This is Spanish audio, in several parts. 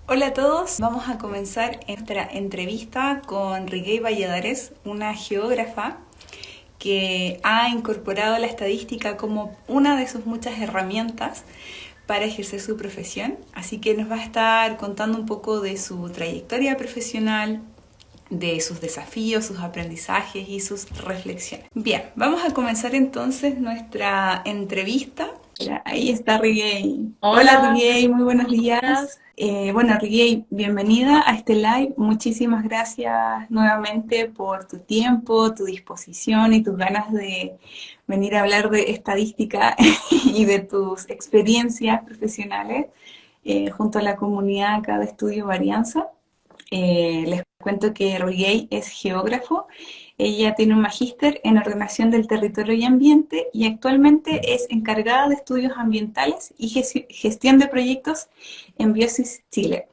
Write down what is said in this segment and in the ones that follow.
Hola a todos, vamos a comenzar nuestra entrevista con Riguey Valladares, una geógrafa que ha incorporado la estadística como una de sus muchas herramientas para ejercer su profesión. Así que nos va a estar contando un poco de su trayectoria profesional, de sus desafíos, sus aprendizajes y sus reflexiones. Bien, vamos a comenzar entonces nuestra entrevista. Ya, ahí está Riguey. Hola Hola, Riguey, muy buenos ¿cómo días. estás? Bueno, Riguey, bienvenida a este live. Muchísimas gracias nuevamente por tu tiempo, tu disposición y tus ganas de venir a hablar de estadística y de tus experiencias profesionales junto a la comunidad acá de Estudio Varianza. Les cuento que Riguey es geógrafo. Ella tiene un magíster en ordenación del territorio y ambiente y actualmente es encargada de estudios ambientales y gestión de proyectos en Biosis Chile.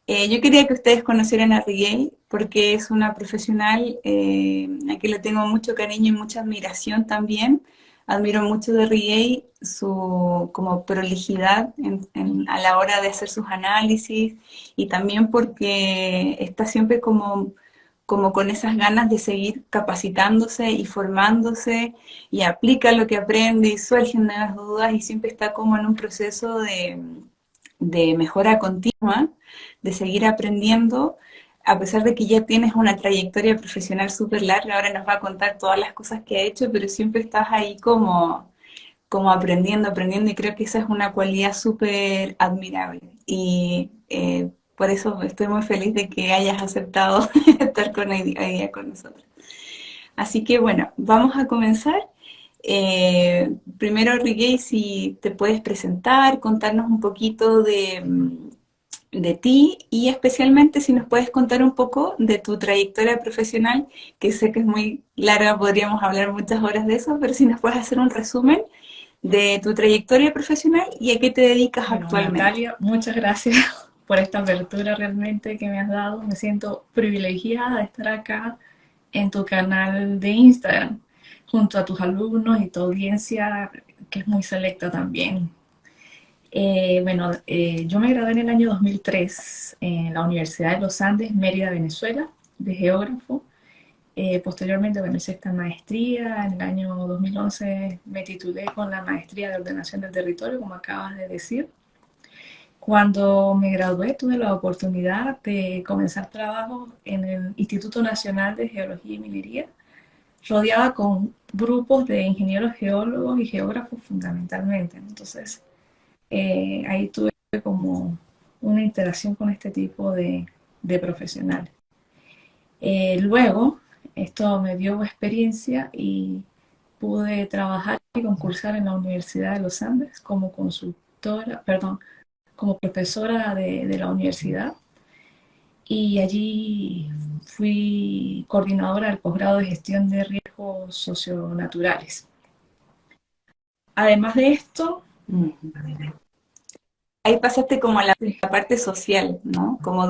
Yo quería que ustedes conocieran a Riguey porque es una profesional a quien le tengo mucho cariño y mucha admiración también. Admiro mucho de Riguey su como prolijidad a la hora de hacer sus análisis y también porque está siempre como con esas ganas de seguir capacitándose y formándose y aplica lo que aprende y surgen nuevas dudas y siempre está como en un proceso de mejora continua, de seguir aprendiendo, a pesar de que ya tienes una trayectoria profesional súper larga, ahora nos va a contar todas las cosas que ha hecho, pero siempre estás ahí como aprendiendo, aprendiendo, y creo que esa es una cualidad súper admirable. Y por eso estoy muy feliz de que hayas aceptado estar hoy día con nosotros. Así que bueno, vamos a comenzar. Primero, Riguey, si te puedes presentar, contarnos un poquito de ti y especialmente si nos puedes contar un poco de tu trayectoria profesional, que sé que es muy larga, podríamos hablar muchas horas de eso, pero si nos puedes hacer un resumen de tu trayectoria profesional y a qué te dedicas Bueno, actualmente. Natalia, muchas gracias por esta apertura realmente que me has dado. Me siento privilegiada de estar acá en tu canal de Instagram, junto a tus alumnos y tu audiencia, que es muy selecta también. Yo me gradué en el año 2003 en la Universidad de los Andes, Mérida, Venezuela, de geógrafo. Posteriormente, bueno, hice esta maestría. En el año 2011 me titulé con la maestría de ordenación del territorio, como acabas de decir. Cuando me gradué, tuve la oportunidad de comenzar trabajo en el Instituto Nacional de Geología y Minería, rodeada con grupos de ingenieros geólogos y geógrafos fundamentalmente. Entonces, ahí tuve como una interacción con este tipo de profesionales. Luego, esto me dio experiencia y pude trabajar y concursar en la Universidad de los Andes como consultora, perdón, como profesora de la universidad, y allí fui coordinadora del posgrado de gestión de riesgos socionaturales. Además de esto, Ahí pasaste como a la sí, parte social, ¿no? Como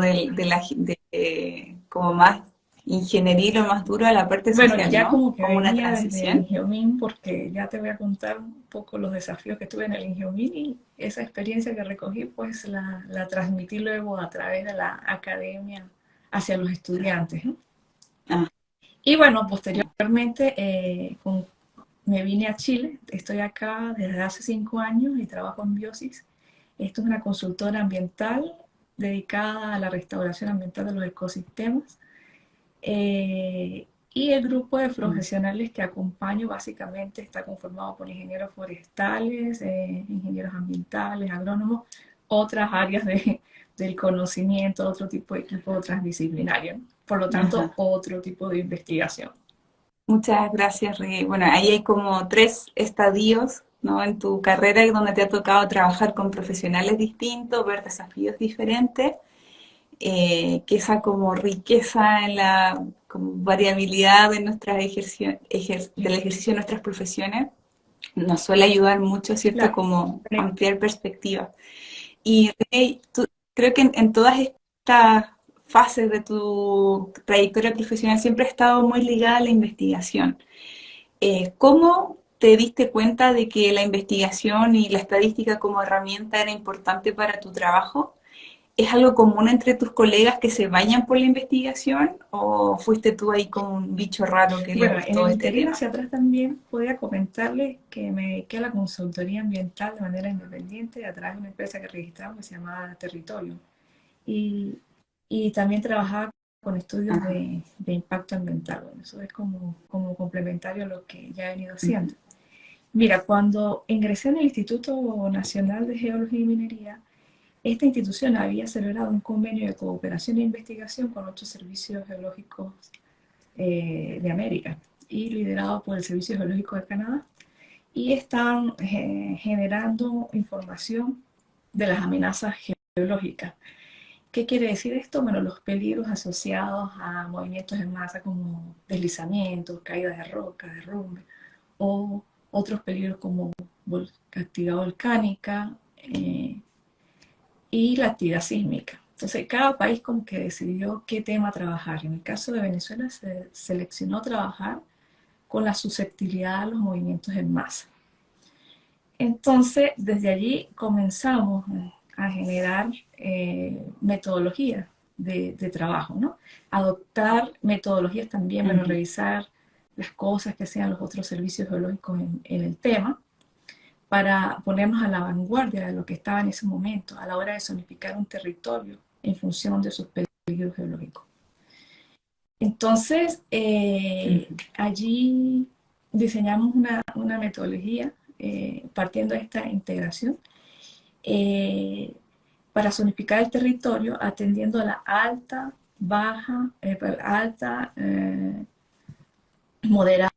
como más ingenieril o más duro a la parte bueno, social, ya ¿no? como que Como una venía desde el transición. Ingeomin, porque ya te voy a contar un poco los desafíos que tuve en el Ingeomin, y esa experiencia que recogí, pues la transmití luego a través de la academia hacia los estudiantes, ¿no? Ah, Y bueno, posteriormente me vine a Chile, estoy acá desde hace 5 años y trabajo en Biosis. Esto es una consultora ambiental dedicada a la restauración ambiental de los ecosistemas. Y el grupo de mm, profesionales que acompaño básicamente está conformado por ingenieros forestales, ingenieros ambientales, agrónomos, otras áreas del conocimiento, otro tipo de equipo transdisciplinario, ¿no? Por lo tanto, ajá. otro tipo de investigación. Muchas gracias, Rey. Bueno, ahí hay como tres estadios, ¿no? En tu carrera y donde te ha tocado trabajar con profesionales distintos, ver desafíos diferentes, que esa como riqueza en la como variabilidad de del ejercicio de nuestras profesiones nos suele ayudar mucho, ¿cierto? Claro. Como ampliar perspectivas. Y Rey, creo que en todas estas fases de tu trayectoria profesional siempre ha estado muy ligada a la investigación. ¿Cómo te diste cuenta de que la investigación y la estadística como herramienta era importante para tu trabajo? ¿Es algo común entre tus colegas que se vayan por la investigación o fuiste tú ahí como un bicho raro que le Bueno, en gustó el este interín tema? hacia atrás también podía comentarles que me dediqué a la consultoría ambiental de manera independiente a través de una empresa que registramos que se llamaba Territorio. Y, y también trabajaba con estudios Ajá. de impacto ambiental. Bueno, eso es como complementario a lo que ya he venido Ujú. haciendo. Mira, cuando ingresé en el Instituto Nacional de Geología y Minería, esta institución había celebrado un convenio de cooperación e investigación con 8 servicios geológicos de América y liderado por el Servicio Geológico de Canadá y están generando información de las amenazas geológicas. ¿Qué quiere decir esto? Bueno, los peligros asociados a movimientos en masa como deslizamientos, caídas de roca, derrumbe, o otros peligros como actividad volcánica y la actividad sísmica. Entonces, cada país como que decidió qué tema trabajar. En el caso de Venezuela se seleccionó trabajar con la susceptibilidad a los movimientos en masa. Entonces, desde allí comenzamos a generar metodologías de trabajo, ¿no? Adoptar metodologías también, bueno, Ujú. revisar las cosas que hacían los otros servicios geológicos en el tema para ponernos a la vanguardia de lo que estaba en ese momento a la hora de zonificar un territorio en función de sus peligros geológicos. Entonces, Ujú. allí diseñamos una metodología partiendo de esta integración eh, para zonificar el territorio atendiendo a la alta, baja, alta, moderada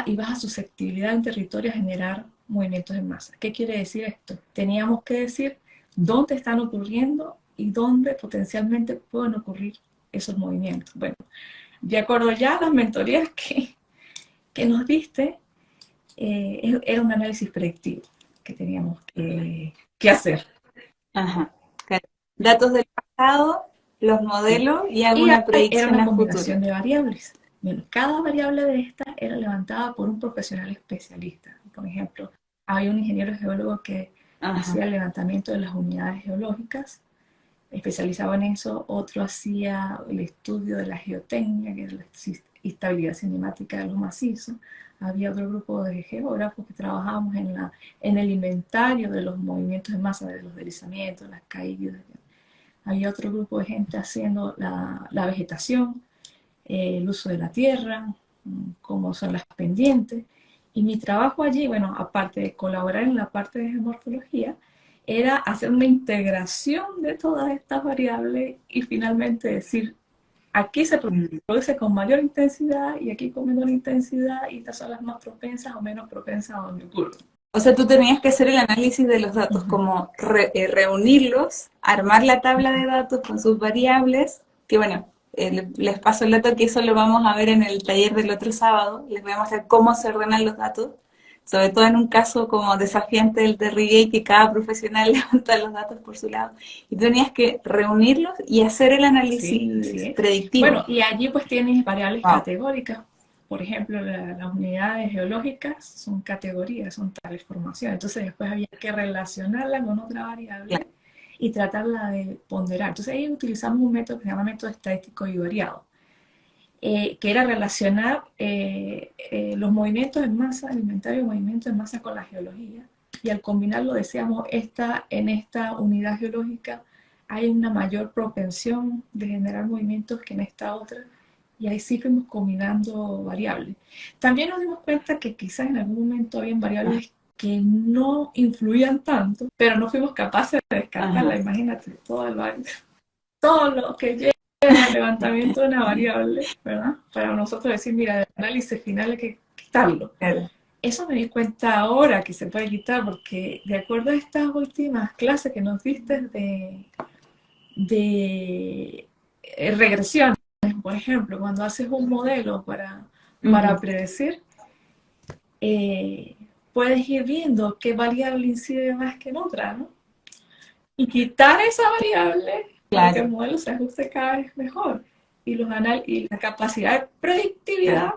y baja susceptibilidad en territorio a generar movimientos en masa. ¿Qué quiere decir esto? Teníamos que decir dónde están ocurriendo y dónde potencialmente pueden ocurrir esos movimientos. Bueno, de acuerdo ya a las mentorías que nos diste, era un análisis predictivo que teníamos que hacer. Ajá. Claro. Datos del pasado, los modelos y hago Y una era predicción una a futuro. combinación de variables. Bueno, cada variable de esta era levantada por un profesional especialista. Por ejemplo, había un ingeniero geólogo que hacía Ajá. el levantamiento de las unidades geológicas, especializado en eso. Otro hacía el estudio de la geotecnia, que es la estabilidad cinemática de los macizos. Había otro grupo de geógrafos que trabajábamos en el inventario de los movimientos de masa, de los deslizamientos, las caídas. Había otro grupo de gente haciendo la vegetación, el uso de la tierra, cómo son las pendientes. Y mi trabajo allí, bueno, aparte de colaborar en la parte de geomorfología, era hacer una integración de todas estas variables y finalmente decir, aquí se Mm. produce con mayor intensidad y aquí con menor intensidad y estas son las más propensas o menos propensas a donde ocurre. O sea, tú tenías que hacer el análisis de los Uh datos, -huh, como reunirlos, armar la uh tabla -huh. de datos con sus variables, que bueno, les paso el dato que eso lo vamos a ver en el taller del otro sábado, les voy a mostrar cómo se ordenan los datos, sobre todo en un caso como desafiante del de Rigate, que cada profesional levanta los datos por su lado, y tú tenías que reunirlos y hacer el Sí, así análisis es. Bueno, predictivo. y allí pues tienes variables Wow, categóricas. Por ejemplo, las unidades geológicas son categorías, son tales formaciones. Entonces después había que relacionarla con otra variable claro. y tratarla de ponderar. Entonces ahí utilizamos un método que se llama método estadístico y variado, que era relacionar los movimientos en masa, el inventario de movimientos en masa con la geología. Y al combinarlo decíamos, en esta unidad geológica hay una mayor propensión de generar movimientos que en esta otra. Y ahí sí fuimos combinando variables. También nos dimos cuenta que quizás en algún momento habían variables que no influían tanto, pero no fuimos capaces de descartarla. Ajá. Imagínate todo lo que lleva el levantamiento de una variable, ¿verdad? Para nosotros decir, mira, el análisis final hay que quitarlo. Claro. Eso me di cuenta ahora que se puede quitar, porque de acuerdo a estas últimas clases que nos diste de regresiones, por ejemplo, cuando haces un modelo para Ujú. predecir, eh, puedes ir viendo qué variable incide más que en otra, ¿no? Y quitar esa variable para que el Claro, modelo se ajuste cada vez mejor. Y la capacidad de claro. predictividad,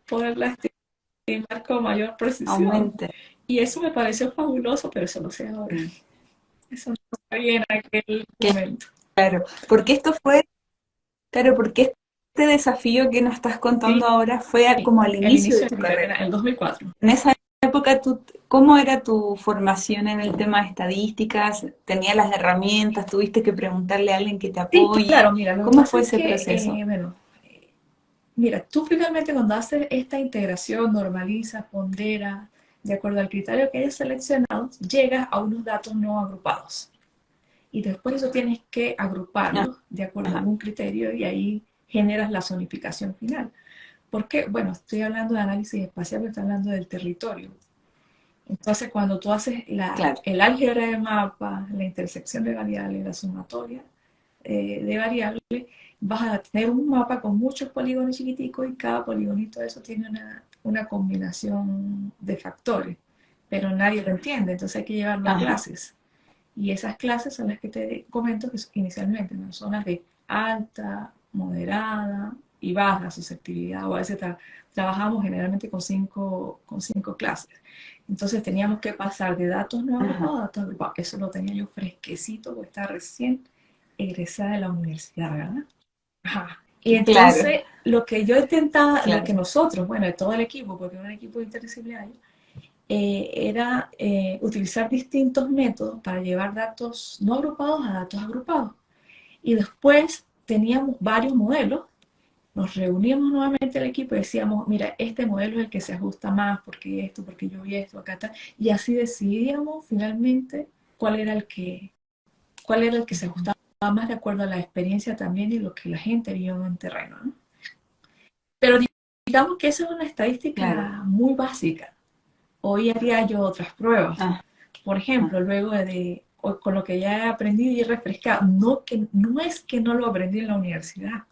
poderla estimar con mayor precisión. Aumente. Y eso me pareció fabuloso, pero eso no sé ahora. Mm. Eso no sabía en aquel Claro. momento. claro, porque esto fue, claro, porque este desafío que nos estás Sí, contando ahora fue como al el inicio de inicio tu de mi carrera, carrera. en el 2004. En esa época, ¿cómo era tu formación en el tema de estadísticas? ¿Tenías las herramientas? ¿Tuviste que preguntarle a alguien que te Sí, claro, apoye? mira, lo que ¿Cómo pasa fue es ese que, proceso? bueno, mira, tú finalmente cuando haces esta integración, normalizas, ponderas, de acuerdo al criterio que hayas seleccionado, llegas a unos datos no agrupados. Y después eso tienes que agruparlos de acuerdo a Ajá, algún criterio y ahí generas la zonificación final. ¿Por qué? Bueno, estoy hablando de análisis espacial, pero estoy hablando del territorio. Entonces, cuando tú haces claro. el álgebra de mapa, la intersección de variables, la sumatoria de variables, vas a tener un mapa con muchos polígonos chiquiticos y cada poligonito de eso tiene una combinación de factores, pero nadie lo entiende, entonces hay que llevarlo a Ajá, clases. Y esas clases son las que te comento que inicialmente, ¿no? Son las de alta, moderada y baja susceptibilidad. O a veces trabajamos generalmente con cinco clases. Entonces teníamos que pasar de datos no ajá, agrupados a datos agrupados. Eso lo tenía yo fresquecito porque estaba recién egresada de la universidad, ¿verdad? Ajá. Y claro, entonces lo que yo intentaba, lo claro. que nosotros, bueno, de todo el equipo, porque era un equipo interdisciplinario, era utilizar distintos métodos para llevar datos no agrupados a datos agrupados. Y después teníamos varios modelos, nos reuníamos nuevamente el equipo y decíamos, mira, este modelo es el que se ajusta más, porque esto, porque yo vi esto, acá está. Y así decidíamos finalmente cuál era el que se ajustaba más de acuerdo a la experiencia también y lo que la gente vio en terreno, ¿no? Pero digamos que esa es una Claro. estadística muy básica. Hoy haría yo otras pruebas. Ajá, Por ejemplo, luego con lo que ya he aprendido y he refrescado, no es que no lo aprendí en la universidad.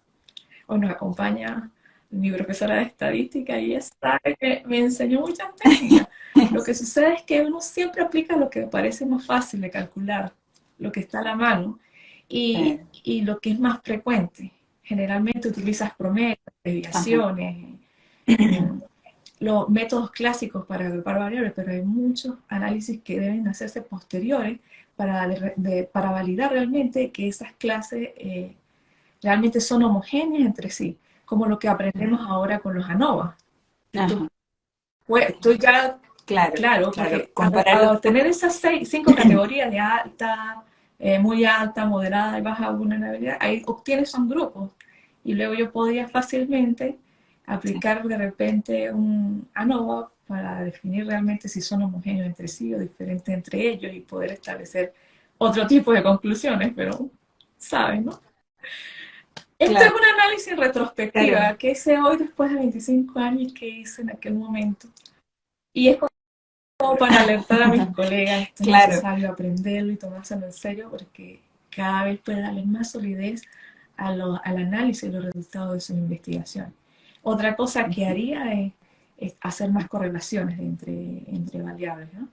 Hoy nos acompaña mi profesora de estadística y ella sabe que me enseñó muchas técnicas. Lo que sucede es que uno siempre aplica lo que parece más fácil de calcular, lo que está a la mano y lo que es más frecuente. Generalmente utilizas promedios, ajá. desviaciones, eh, los métodos clásicos para agrupar variables, pero hay muchos análisis que deben hacerse posteriores para validar realmente que esas clases realmente son homogéneas entre sí, como lo que aprendemos ahora con los ANOVA, que Ajá, tú ya, claro, claro, claro. porque al tener esas cinco categorías de alta, muy alta, moderada y baja vulnerabilidad, ahí obtienes un grupo y luego yo podía fácilmente Sí, aplicar de repente un ANOVA para definir realmente si son homogéneos entre sí o diferentes entre ellos y poder establecer otro tipo de conclusiones, pero sabes, ¿no? Esto es claro, un análisis en claro, retrospectiva que hice hoy después de 25 años que hice en aquel momento. Y es como para alertar a mis colegas, esto es claro. necesario aprenderlo y tomárselo en serio porque cada vez puede darle más solidez al análisis de los resultados de sus investigaciones. Otra cosa que haría es hacer más correlaciones entre variables, ¿no?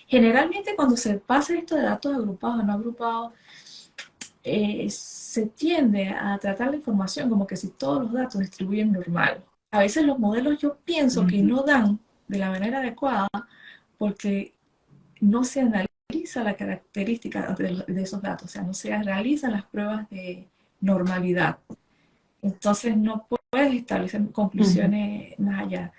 Generalmente cuando se pasa esto de datos agrupados o no agrupados, se tiende a tratar la información como que si todos los datos distribuyen normal. A veces los modelos yo pienso que Ujú, no dan de la manera adecuada porque no se analiza la característica de esos datos, o sea, no se realizan las pruebas de normalidad. Entonces no puedes establecer ujú. conclusiones más allá.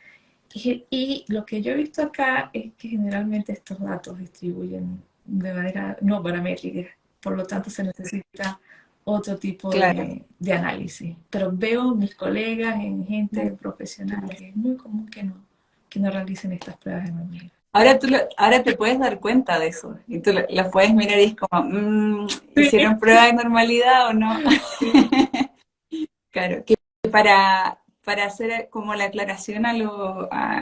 Y lo que yo he visto acá es que generalmente estos datos distribuyen de manera no paramétrica, por lo tanto se necesita otro tipo Claro. de análisis. Pero veo mis colegas en gente profesional que es muy común que no realicen estas pruebas de normalidad. Ahora, ahora te puedes dar cuenta de eso y tú lo puedes mirar y es como, Sí, ¿hicieron prueba de normalidad o no? sí, Claro, que para hacer como la aclaración a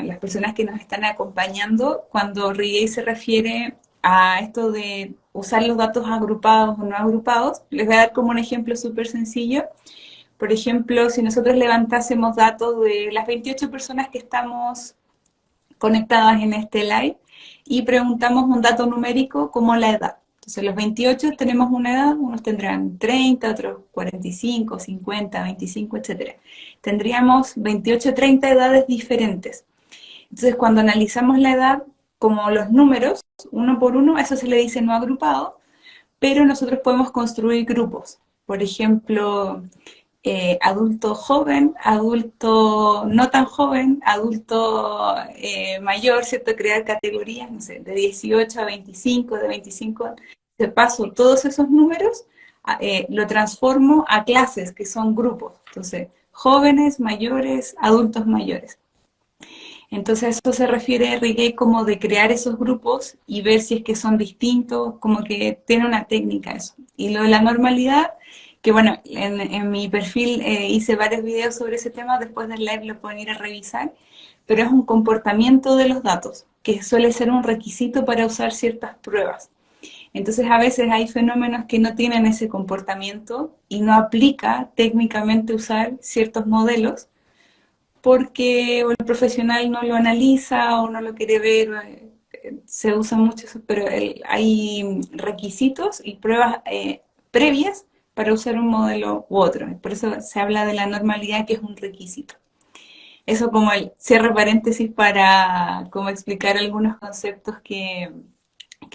las personas que nos están acompañando, cuando Riey se refiere a esto de usar los datos agrupados o no agrupados, les voy a dar como un ejemplo súper sencillo. Por ejemplo, si nosotros levantásemos datos de las 28 personas que estamos conectadas en este live y preguntamos un dato numérico como la edad. Entonces, los 28 tenemos una edad, unos tendrán 30, otros 45, 50, 25, etcétera. Tendríamos 28, 30 edades diferentes. Entonces, cuando analizamos la edad como los números, uno por uno, a eso se le dice no agrupado, pero nosotros podemos construir grupos. por ejemplo, adulto joven, adulto no tan joven, adulto mayor, ¿cierto? Crear categorías, no sé, de 18 a 25, de 25, te paso todos esos números, lo transformo a clases, que son grupos. Entonces, jóvenes, mayores, adultos mayores. Entonces, esto se refiere, Riquet, como de crear esos grupos y ver si es que son distintos, como que tiene una técnica eso. Y lo de la normalidad, que bueno, en mi perfil hice varios videos sobre ese tema, después del live lo pueden ir a revisar, pero es un comportamiento de los datos, que suele ser un requisito para usar ciertas pruebas. Entonces, a veces hay fenómenos que no tienen ese comportamiento y no aplica técnicamente usar ciertos modelos porque el profesional no lo analiza o no lo quiere ver, se usa mucho eso, pero hay requisitos y pruebas previas para usar un modelo u otro. Por eso se habla de la normalidad, que es un requisito. Eso como el cierre paréntesis para como explicar algunos conceptos que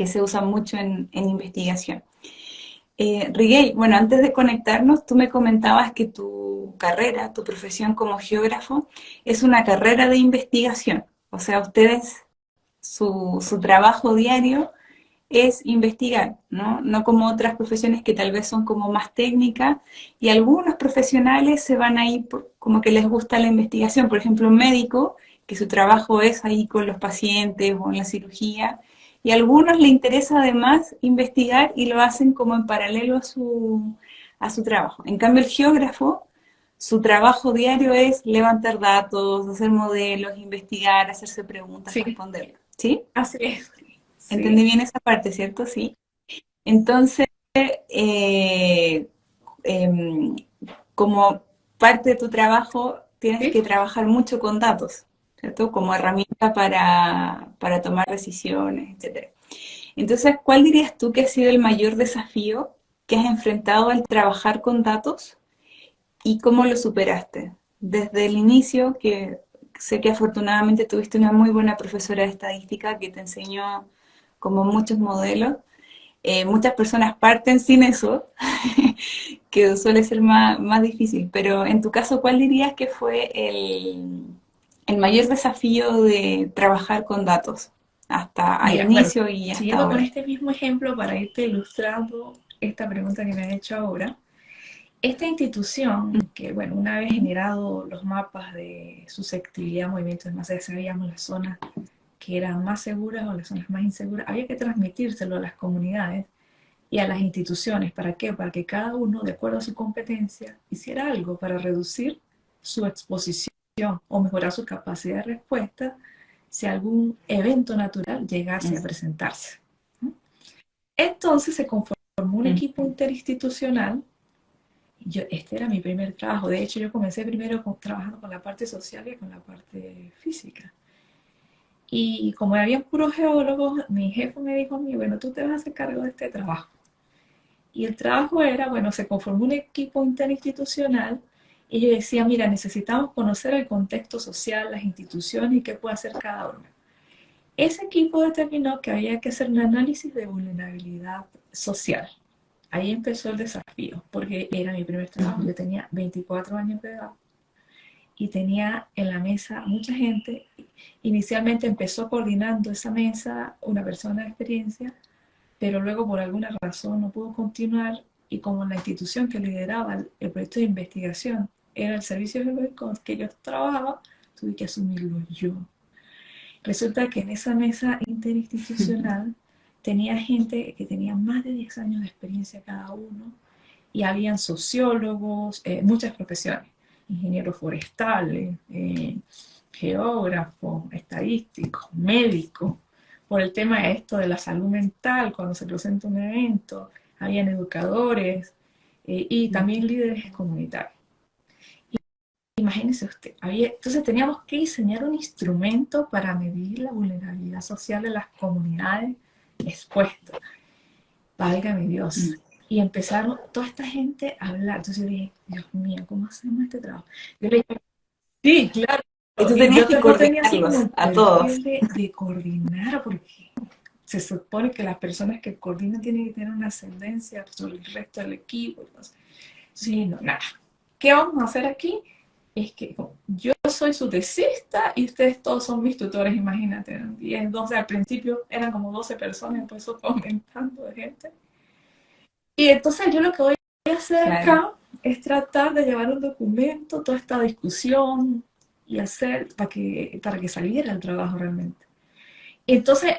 se usan mucho en investigación. Riguey, bueno, antes de conectarnos, tú me comentabas que tu carrera, tu profesión como geógrafo, es una carrera de investigación. O sea, ustedes, su trabajo diario es investigar, ¿no? No como otras profesiones que tal vez son como más técnicas, y algunos profesionales se van ahí como que les gusta la investigación. Por ejemplo, un médico, que su trabajo es ahí con los pacientes o en la cirugía, y a algunos les interesa además investigar y lo hacen como en paralelo a su trabajo. En cambio, el geógrafo, su trabajo diario es levantar datos, hacer modelos, investigar, hacerse preguntas, Sí, responderlas. ¿Sí? así es. Entendí Sí, bien esa parte, ¿cierto? Sí. Entonces, eh, em, como parte de tu trabajo, tienes sí. que trabajar mucho con datos, ¿cierto? Como herramienta para tomar decisiones, etcétera. Entonces, ¿cuál dirías tú que ha sido el mayor desafío que has enfrentado al trabajar con datos y cómo lo superaste? Desde el inicio, que sé que afortunadamente tuviste una muy buena profesora de estadística que te enseñó como muchos modelos. Muchas personas parten sin eso, que suele ser más difícil, pero en tu caso, ¿cuál dirías que fue el mayor desafío de trabajar con datos hasta al Mira, bueno, inicio y hasta siguiendo con ahora? este mismo ejemplo para irte ilustrando esta pregunta que me has hecho ahora, esta institución que, bueno, una vez generado los mapas de susceptibilidad a movimientos de masa, ya sabíamos las zonas que eran más seguras o las zonas más inseguras, había que transmitírselo a las comunidades y a las instituciones. ¿Para qué? Para que cada uno, de acuerdo a su competencia, hiciera algo para reducir su exposición o mejorar su capacidad de respuesta si algún evento natural llegase a presentarse. Entonces se conformó un equipo interinstitucional. Este era mi primer trabajo. De hecho, yo comencé primero trabajando con la parte social y con la parte física. Y como había puros geólogos, mi jefe me dijo a mí, bueno, tú te vas a hacer cargo de este trabajo. Y el trabajo era, bueno, se conformó un equipo interinstitucional y yo decía, mira, necesitamos conocer el contexto social, las instituciones y qué puede hacer cada uno. Ese equipo determinó que había que hacer un análisis de vulnerabilidad social. Ahí empezó el desafío, porque era mi primer trabajo. Yo tenía 24 años de edad y tenía en la mesa mucha gente. Inicialmente empezó coordinando esa mesa una persona de experiencia, pero luego por alguna razón no pudo continuar y como la institución que lideraba el proyecto de investigación era el servicio geológico que yo trabajaba, tuve que asumirlo yo. Resulta que en esa mesa interinstitucional tenía gente que tenía más de 10 años de experiencia cada uno y habían sociólogos, muchas profesiones, ingenieros forestales, geógrafos, estadísticos, médicos, por el tema de esto de la salud mental cuando se presenta un evento, habían educadores y también líderes comunitarios. Imagínese usted, entonces teníamos que diseñar un instrumento para medir la vulnerabilidad social de las comunidades expuestas. Válgame Dios. Y empezaron toda esta gente a hablar. Entonces yo dije, Dios mío, ¿cómo hacemos este trabajo? Yo le dije, sí, claro. Y tú Y tenías yo que lo tenía así como coordinarlos el a todos. perfil de coordinar, porque se supone que las personas que coordinan tienen que tener una ascendencia sobre el resto del equipo. Entonces, Sí, no, nada. ¿Qué vamos a hacer aquí? Es que yo soy su tesista y ustedes todos son mis tutores, imagínate. ¿No? Y entonces al principio eran como 12 personas, empezó aumentando de gente. Y entonces yo lo que voy a hacer Claro, acá es tratar de llevar un documento, toda esta discusión y hacer para que saliera el trabajo realmente. Entonces,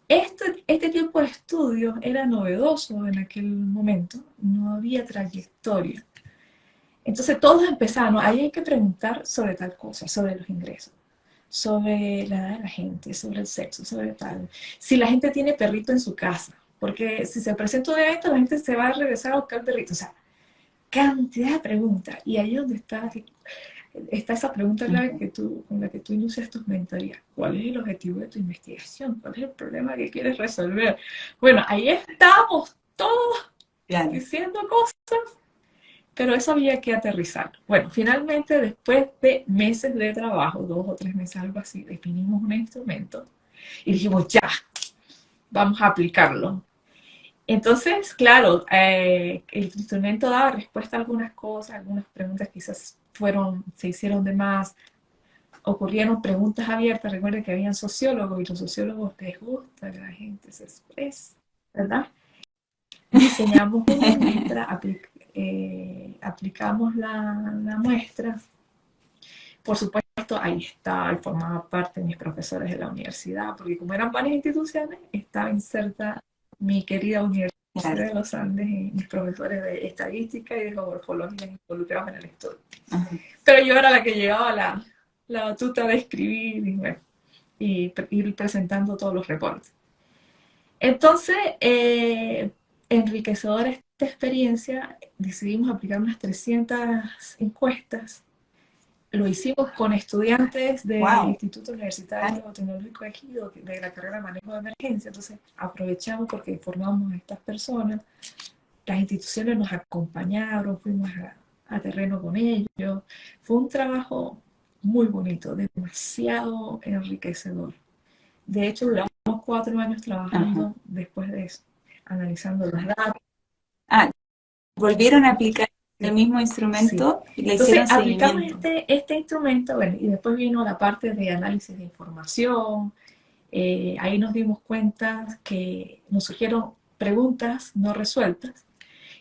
este tipo de estudio era novedoso en aquel momento, no había trayectoria. Entonces todos empezaron, ¿no? Ahí hay que preguntar sobre tal cosa, sobre los ingresos, sobre la edad de la gente, sobre el sexo, sobre tal. Si la gente tiene perrito en su casa, porque si se presenta un evento, la gente se va a regresar a buscar perrito. O sea, cantidad de preguntas. Y ahí es donde está esa pregunta clave con la que tú inicias tus mentorías. ¿Cuál es el objetivo de tu investigación? ¿Cuál es el problema que quieres resolver? Bueno, ahí estamos todos claro. diciendo cosas, pero eso había que aterrizar. Bueno, finalmente, después de meses de trabajo, 2 o 3 meses, algo así, definimos un instrumento y dijimos, ya, vamos a aplicarlo. Entonces, claro, el instrumento daba respuesta a algunas cosas, algunas preguntas quizás se hicieron de más, ocurrieron preguntas abiertas. Recuerden que habían sociólogos y los sociólogos les gusta que la gente se exprese, ¿verdad? Diseñamos una muestra, aplicamos la muestra. Por supuesto, ahí está, formaba parte de mis profesores de la universidad, porque como eran varias instituciones, estaba inserta mi querida Universidad Claro. de los Andes y mis profesores de estadística y de geomorfología involucrados en el estudio. Ajá. Pero yo era la que llevaba la batuta de escribir y, bueno, y ir presentando todos los reportes. Entonces, enriquecedora esta experiencia, decidimos aplicar unas 300 encuestas. Lo hicimos con estudiantes del Wow. Instituto Universitario Claro. Tecnológico de aquí, de la carrera de manejo de emergencia. Entonces, aprovechamos porque informamos a estas personas. Las instituciones nos acompañaron, fuimos a terreno con ellos. Fue un trabajo muy bonito, demasiado enriquecedor. De hecho, duramos 4 años Ajá. trabajando después de eso, analizando los datos. Ah, volvieron a aplicar el Sí, mismo sí. instrumento y le Entonces hicieron aplicamos seguimiento. este instrumento, bueno, y después vino la parte de análisis de información. Ahí nos dimos cuenta que nos surgieron preguntas no resueltas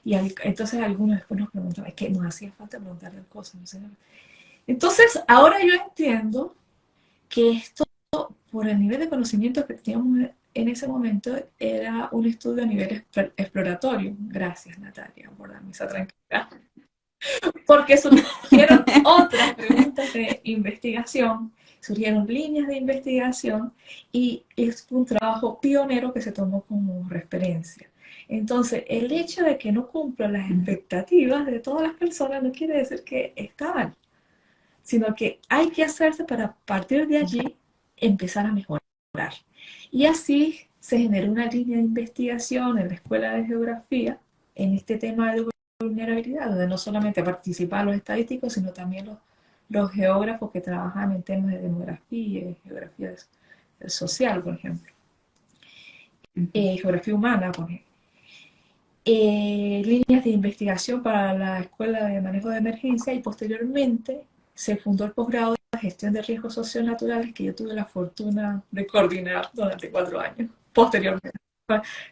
y entonces algunos después nos preguntaban, es que nos hacía falta preguntarle cosas. No sé. Entonces ahora yo entiendo que esto, por el nivel de conocimiento que teníamos en ese momento, era un estudio a nivel exploratorio. Gracias, Natalia, por darme esa tranquilidad. Porque surgieron otras preguntas de investigación, surgieron líneas de investigación y es un trabajo pionero que se tomó como referencia. Entonces, el hecho de que no cumpla las expectativas de todas las personas no quiere decir que está mal, sino que hay que hacerse para partir de allí empezar a mejorar. Y así se generó una línea de investigación en la Escuela de Geografía en este tema de vulnerabilidad, donde no solamente participaban los estadísticos, sino también los geógrafos que trabajan en temas de demografía, geografía social, por ejemplo, geografía humana, por ejemplo. Líneas de investigación para la Escuela de Manejo de Emergencia y posteriormente se fundó el posgrado de Gestión de Riesgos Socionaturales que yo tuve la fortuna de coordinar durante 4 años, posteriormente.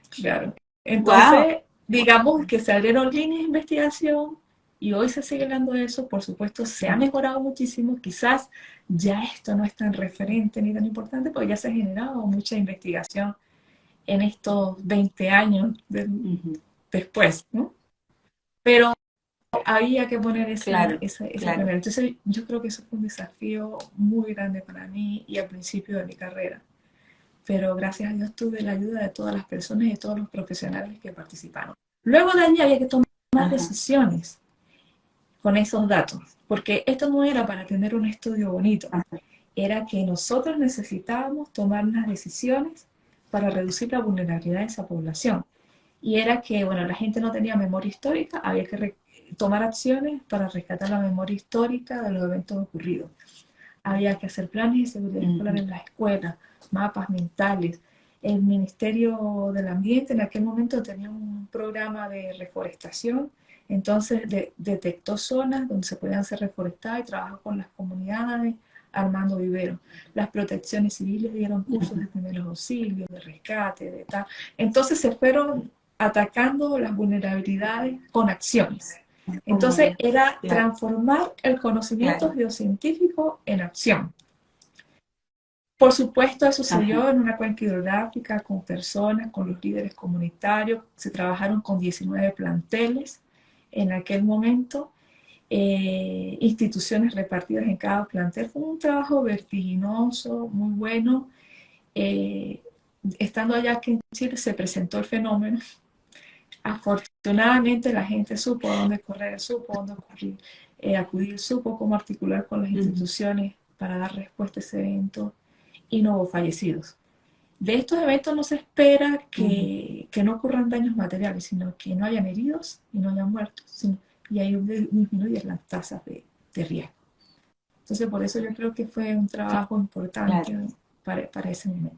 Claro. Wow. Entonces, digamos que se abrieron líneas de investigación y hoy se sigue hablando de eso. Por supuesto, se ha mejorado muchísimo. Quizás ya esto no es tan referente ni tan importante, porque ya se ha generado mucha investigación en estos 20 años después, ¿no? Pero había que poner Claro, esa claro. primera. Entonces, yo creo que eso fue un desafío muy grande para mí y al principio de mi carrera. Pero gracias a Dios tuve la ayuda de todas las personas y de todos los profesionales que participaron. Luego de allí había que tomar Ajá. decisiones con esos datos, porque esto no era para tener un estudio bonito, Ajá. era que nosotros necesitábamos tomar unas decisiones para reducir la vulnerabilidad de esa población. Y era que, bueno, la gente no tenía memoria histórica, había que tomar acciones para rescatar la memoria histórica de los eventos ocurridos. Había que hacer planes de seguridad escolar en las escuelas, mapas mentales. El Ministerio del Ambiente en aquel momento tenía un programa de reforestación Entonces detectó zonas donde se podían hacer reforestadas y trabajó con las comunidades armando viveros. Las protecciones civiles dieron cursos de primeros auxilios, de rescate, de tal. Entonces se fueron atacando las vulnerabilidades con acciones. Entonces Como, era claro, transformar el conocimiento claro. geocientífico en acción. Por supuesto, eso se Ajá. dio en una cuenca hidrográfica con personas, con los líderes comunitarios. Se trabajaron con 19 planteles en aquel momento, instituciones repartidas en cada plantel. Fue un trabajo vertiginoso, muy bueno. Eh, Estando allá aquí en Chile se presentó el fenómeno. Afortunadamente la gente supo a dónde correr, supo a dónde acudir, supo cómo articular con las Ujú, instituciones para dar respuesta a ese evento y no hubo fallecidos. De estos eventos no se espera ujú. que no ocurran daños materiales, sino que no hayan heridos y no hayan muertos, y ahí disminuyen las tasas de riesgo. Entonces, por eso yo creo que fue un trabajo Claro. importante para ese momento.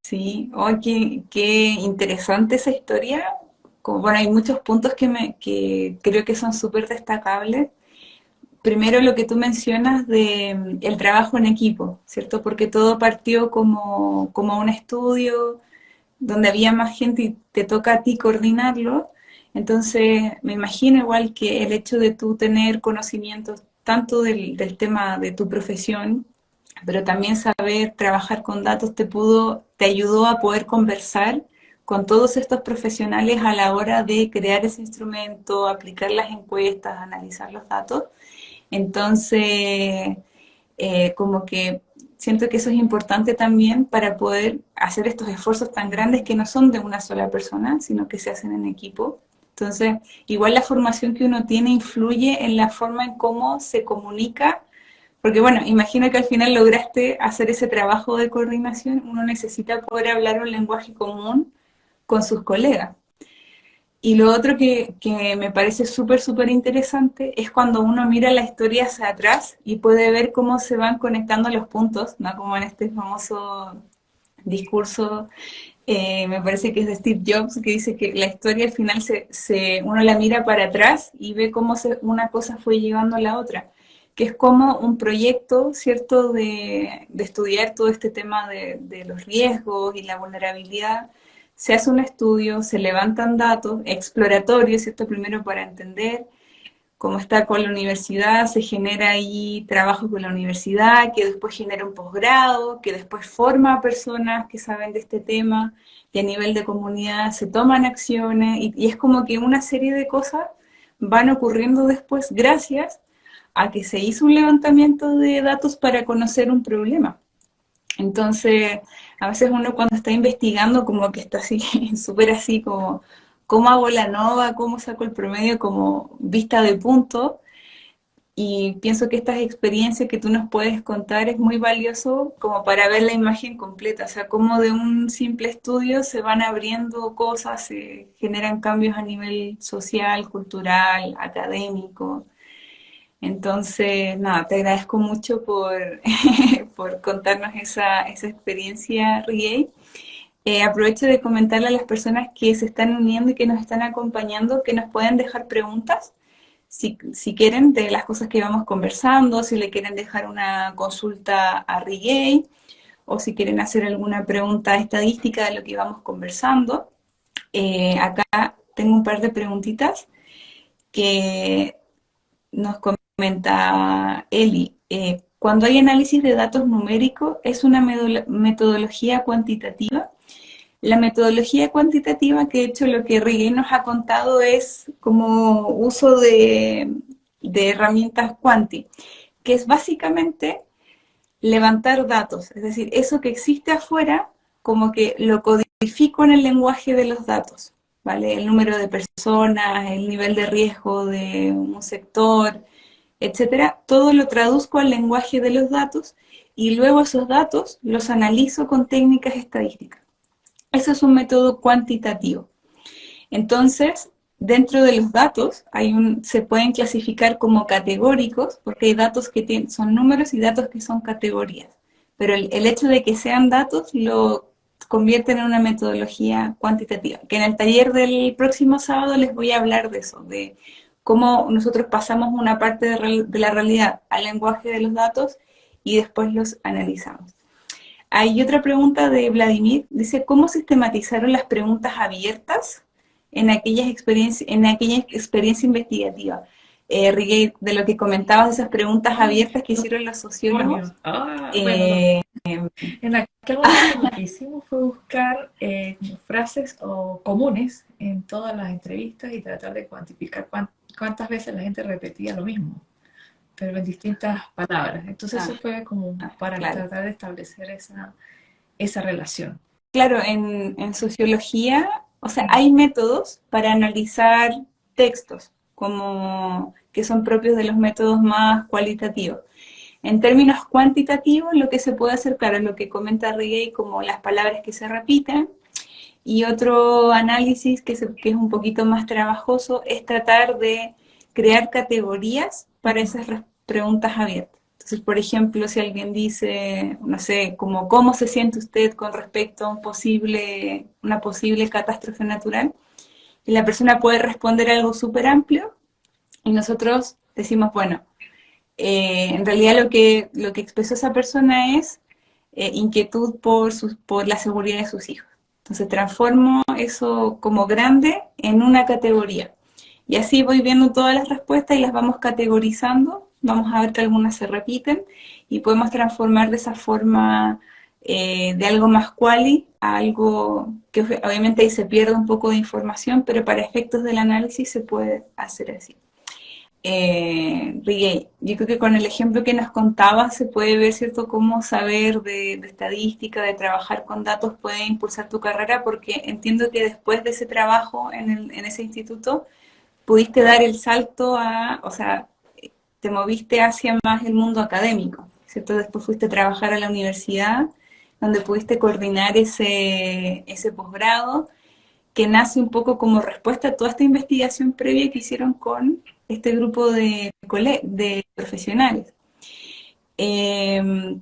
Sí, oh, qué interesante esa historia. Como, bueno, hay muchos puntos que creo que son súper destacables. Primero lo que tú mencionas de el trabajo en equipo, ¿cierto? Porque todo partió como un estudio donde había más gente y te toca a ti coordinarlo. Entonces, me imagino igual que el hecho de tú tener conocimientos tanto del tema de tu profesión, pero también saber trabajar con datos te ayudó a poder conversar con todos estos profesionales a la hora de crear ese instrumento, aplicar las encuestas, analizar los datos. Entonces, como que siento que eso es importante también para poder hacer estos esfuerzos tan grandes que no son de una sola persona, sino que se hacen en equipo. Entonces, igual la formación que uno tiene influye en la forma en cómo se comunica, porque bueno, imagino que al final lograste hacer ese trabajo de coordinación, uno necesita poder hablar un lenguaje común con sus colegas. Y lo otro que me parece súper, súper interesante es cuando uno mira la historia hacia atrás y puede ver cómo se van conectando los puntos, ¿no? Como en este famoso discurso, me parece que es de Steve Jobs, que dice que la historia al final uno la mira para atrás y ve cómo una cosa fue llevando a la otra, que es como un proyecto, ¿cierto?, de estudiar todo este tema de los riesgos y la vulnerabilidad. Se hace un estudio, se levantan datos exploratorios, ¿cierto? Primero para entender cómo está con la universidad, se genera ahí trabajo con la universidad, que después genera un posgrado, que después forma a personas que saben de este tema, y a nivel de comunidad se toman acciones, y es como que una serie de cosas van ocurriendo después gracias a que se hizo un levantamiento de datos para conocer un problema. Entonces, a veces uno cuando está investigando como que está así, súper así como, ¿cómo hago la nova? ¿Cómo saco el promedio? Como vista de punto. Y pienso que estas experiencias que tú nos puedes contar es muy valioso como para ver la imagen completa, o sea, cómo de un simple estudio se van abriendo cosas, se generan cambios a nivel social, cultural, académico. Entonces, nada, te agradezco mucho por, por contarnos esa experiencia, Riey. Aprovecho de comentarle a las personas que se están uniendo y que nos están acompañando que nos pueden dejar preguntas si quieren de las cosas que vamos conversando, si le quieren dejar una consulta a Riey o si quieren hacer alguna pregunta estadística de lo que vamos conversando. Acá tengo un par de preguntitas que nos comenta Eli. Cuando hay análisis de datos numéricos, ¿es una metodología cuantitativa? La metodología cuantitativa, que de hecho lo que Rigui nos ha contado es como uso de herramientas cuanti, que es básicamente levantar datos, es decir, eso que existe afuera, como que lo codifico en el lenguaje de los datos, ¿vale? El número de personas, el nivel de riesgo de un sector, etcétera, todo lo traduzco al lenguaje de los datos y luego esos datos los analizo con técnicas estadísticas. Eso es un método cuantitativo. Entonces, dentro de los datos se pueden clasificar como categóricos, porque hay datos que son números y datos que son categorías. Pero el hecho de que sean datos lo convierte en una metodología cuantitativa, que en el taller del próximo sábado les voy a hablar de eso, de cómo nosotros pasamos una parte de la realidad al lenguaje de los datos y después los analizamos. Hay otra pregunta de Vladimir, dice, ¿cómo sistematizaron las preguntas abiertas en aquella experiencia investigativa? Rigel, de lo que comentabas, esas preguntas abiertas que hicieron los sociólogos. Bueno, no. En aquel momento lo que hicimos fue buscar frases o comunes en todas las entrevistas y tratar de cuantificar cuántas veces la gente repetía lo mismo, pero en distintas palabras. Entonces eso fue como para tratar de establecer esa relación. Claro, en sociología, o sea, hay métodos para analizar textos, como que son propios de los métodos más cualitativos. En términos cuantitativos, lo que se puede hacer, claro, es lo que comenta Rigey, como las palabras que se repiten, y otro análisis que es un poquito más trabajoso es tratar de crear categorías para esas preguntas abiertas. Entonces, por ejemplo, si alguien dice, no sé, como cómo se siente usted con respecto a una posible catástrofe natural, y la persona puede responder algo súper amplio y nosotros decimos, bueno, en realidad lo que expresó esa persona es inquietud por la seguridad de sus hijos. Entonces transformo eso como grande en una categoría. Y así voy viendo todas las respuestas y las vamos categorizando. Vamos a ver que algunas se repiten y podemos transformar de esa forma de algo más quali a algo que obviamente ahí se pierde un poco de información, pero para efectos del análisis se puede hacer así. Rigey, yo creo que con el ejemplo que nos contaba se puede ver, ¿cierto?, cómo saber de estadística, de trabajar con datos puede impulsar tu carrera, porque entiendo que después de ese trabajo en ese instituto pudiste dar el salto o sea, te moviste hacia más el mundo académico, ¿cierto? Después fuiste a trabajar a la universidad, donde pudiste coordinar ese posgrado que nace un poco como respuesta a toda esta investigación previa que hicieron con este grupo de profesionales. Eh,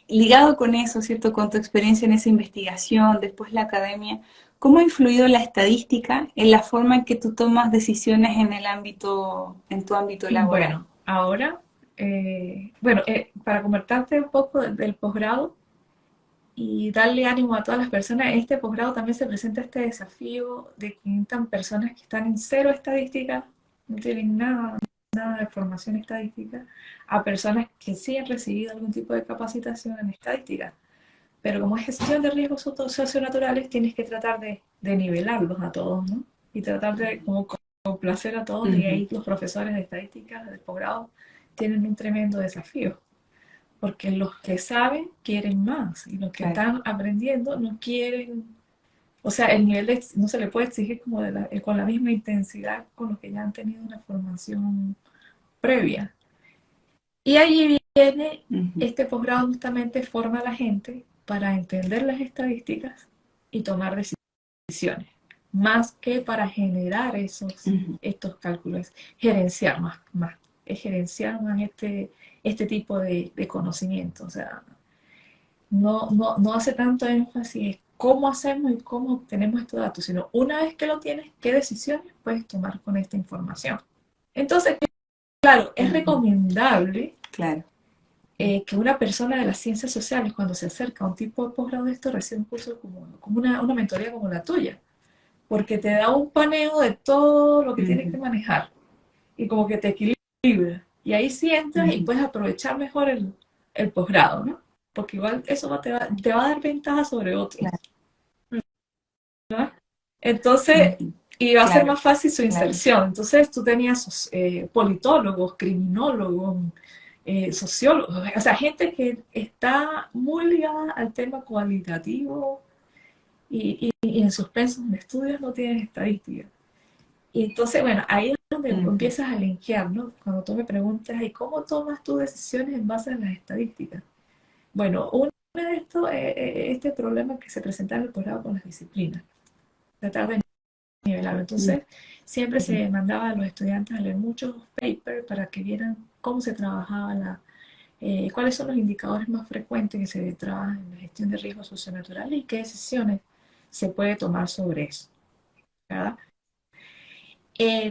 Ligado con eso, ¿cierto? Con tu experiencia en esa investigación, después la academia, ¿cómo ha influido la estadística en la forma en que tú tomas decisiones en tu ámbito laboral? Bueno, ahora, para comentarte un poco del posgrado, y darle ánimo a todas las personas. En este posgrado también se presenta este desafío de que necesitan personas que están en cero estadística, no tienen nada de formación estadística, a personas que sí han recibido algún tipo de capacitación en estadística. Pero como es gestión de riesgos socionaturales, tienes que tratar de nivelarlos a todos, ¿no? Y tratar de como complacer a todos, y ahí los profesores de estadística del posgrado tienen un tremendo desafío porque los que saben quieren más y los que están aprendiendo no quieren, o sea, el nivel no se le puede exigir como con la misma intensidad con los que ya han tenido una formación previa. Y ahí viene este posgrado, justamente forma a la gente para entender las estadísticas y tomar decisiones, más que para generar estos cálculos, gerenciar más, es gerenciar más este tipo de conocimiento. O sea, no hace tanto énfasis en cómo hacemos y cómo obtenemos estos datos, sino una vez que lo tienes, qué decisiones puedes tomar con esta información. Entonces, claro, es recomendable que una persona de las ciencias sociales, cuando se acerca a un tipo de posgrado de esto, reciba un curso como una mentoría como la tuya, porque te da un paneo de todo lo que tienes que manejar y como que te equilibra. Y ahí sí entras y puedes aprovechar mejor el posgrado, ¿no? Porque igual eso te va a dar ventaja sobre otros. ¿No? Entonces, y va a ser más fácil su inserción. Entonces, tú tenías politólogos, criminólogos, sociólogos, o sea, gente que está muy ligada al tema cualitativo y en sus pensos de estudios no tienen estadística. Y entonces, bueno, ahí es donde empiezas a linkear, ¿no? Cuando tú me preguntas, ¿y cómo tomas tus decisiones en base a las estadísticas? Bueno, uno de estos es este problema que se presenta en el posgrado con las disciplinas, tratar de nivelarlo. Entonces, siempre se mandaba a los estudiantes a leer muchos papers para que vieran cómo se trabajaba cuáles son los indicadores más frecuentes que se trabajan en la gestión de riesgos socionaturales y qué decisiones se puede tomar sobre eso, ¿verdad?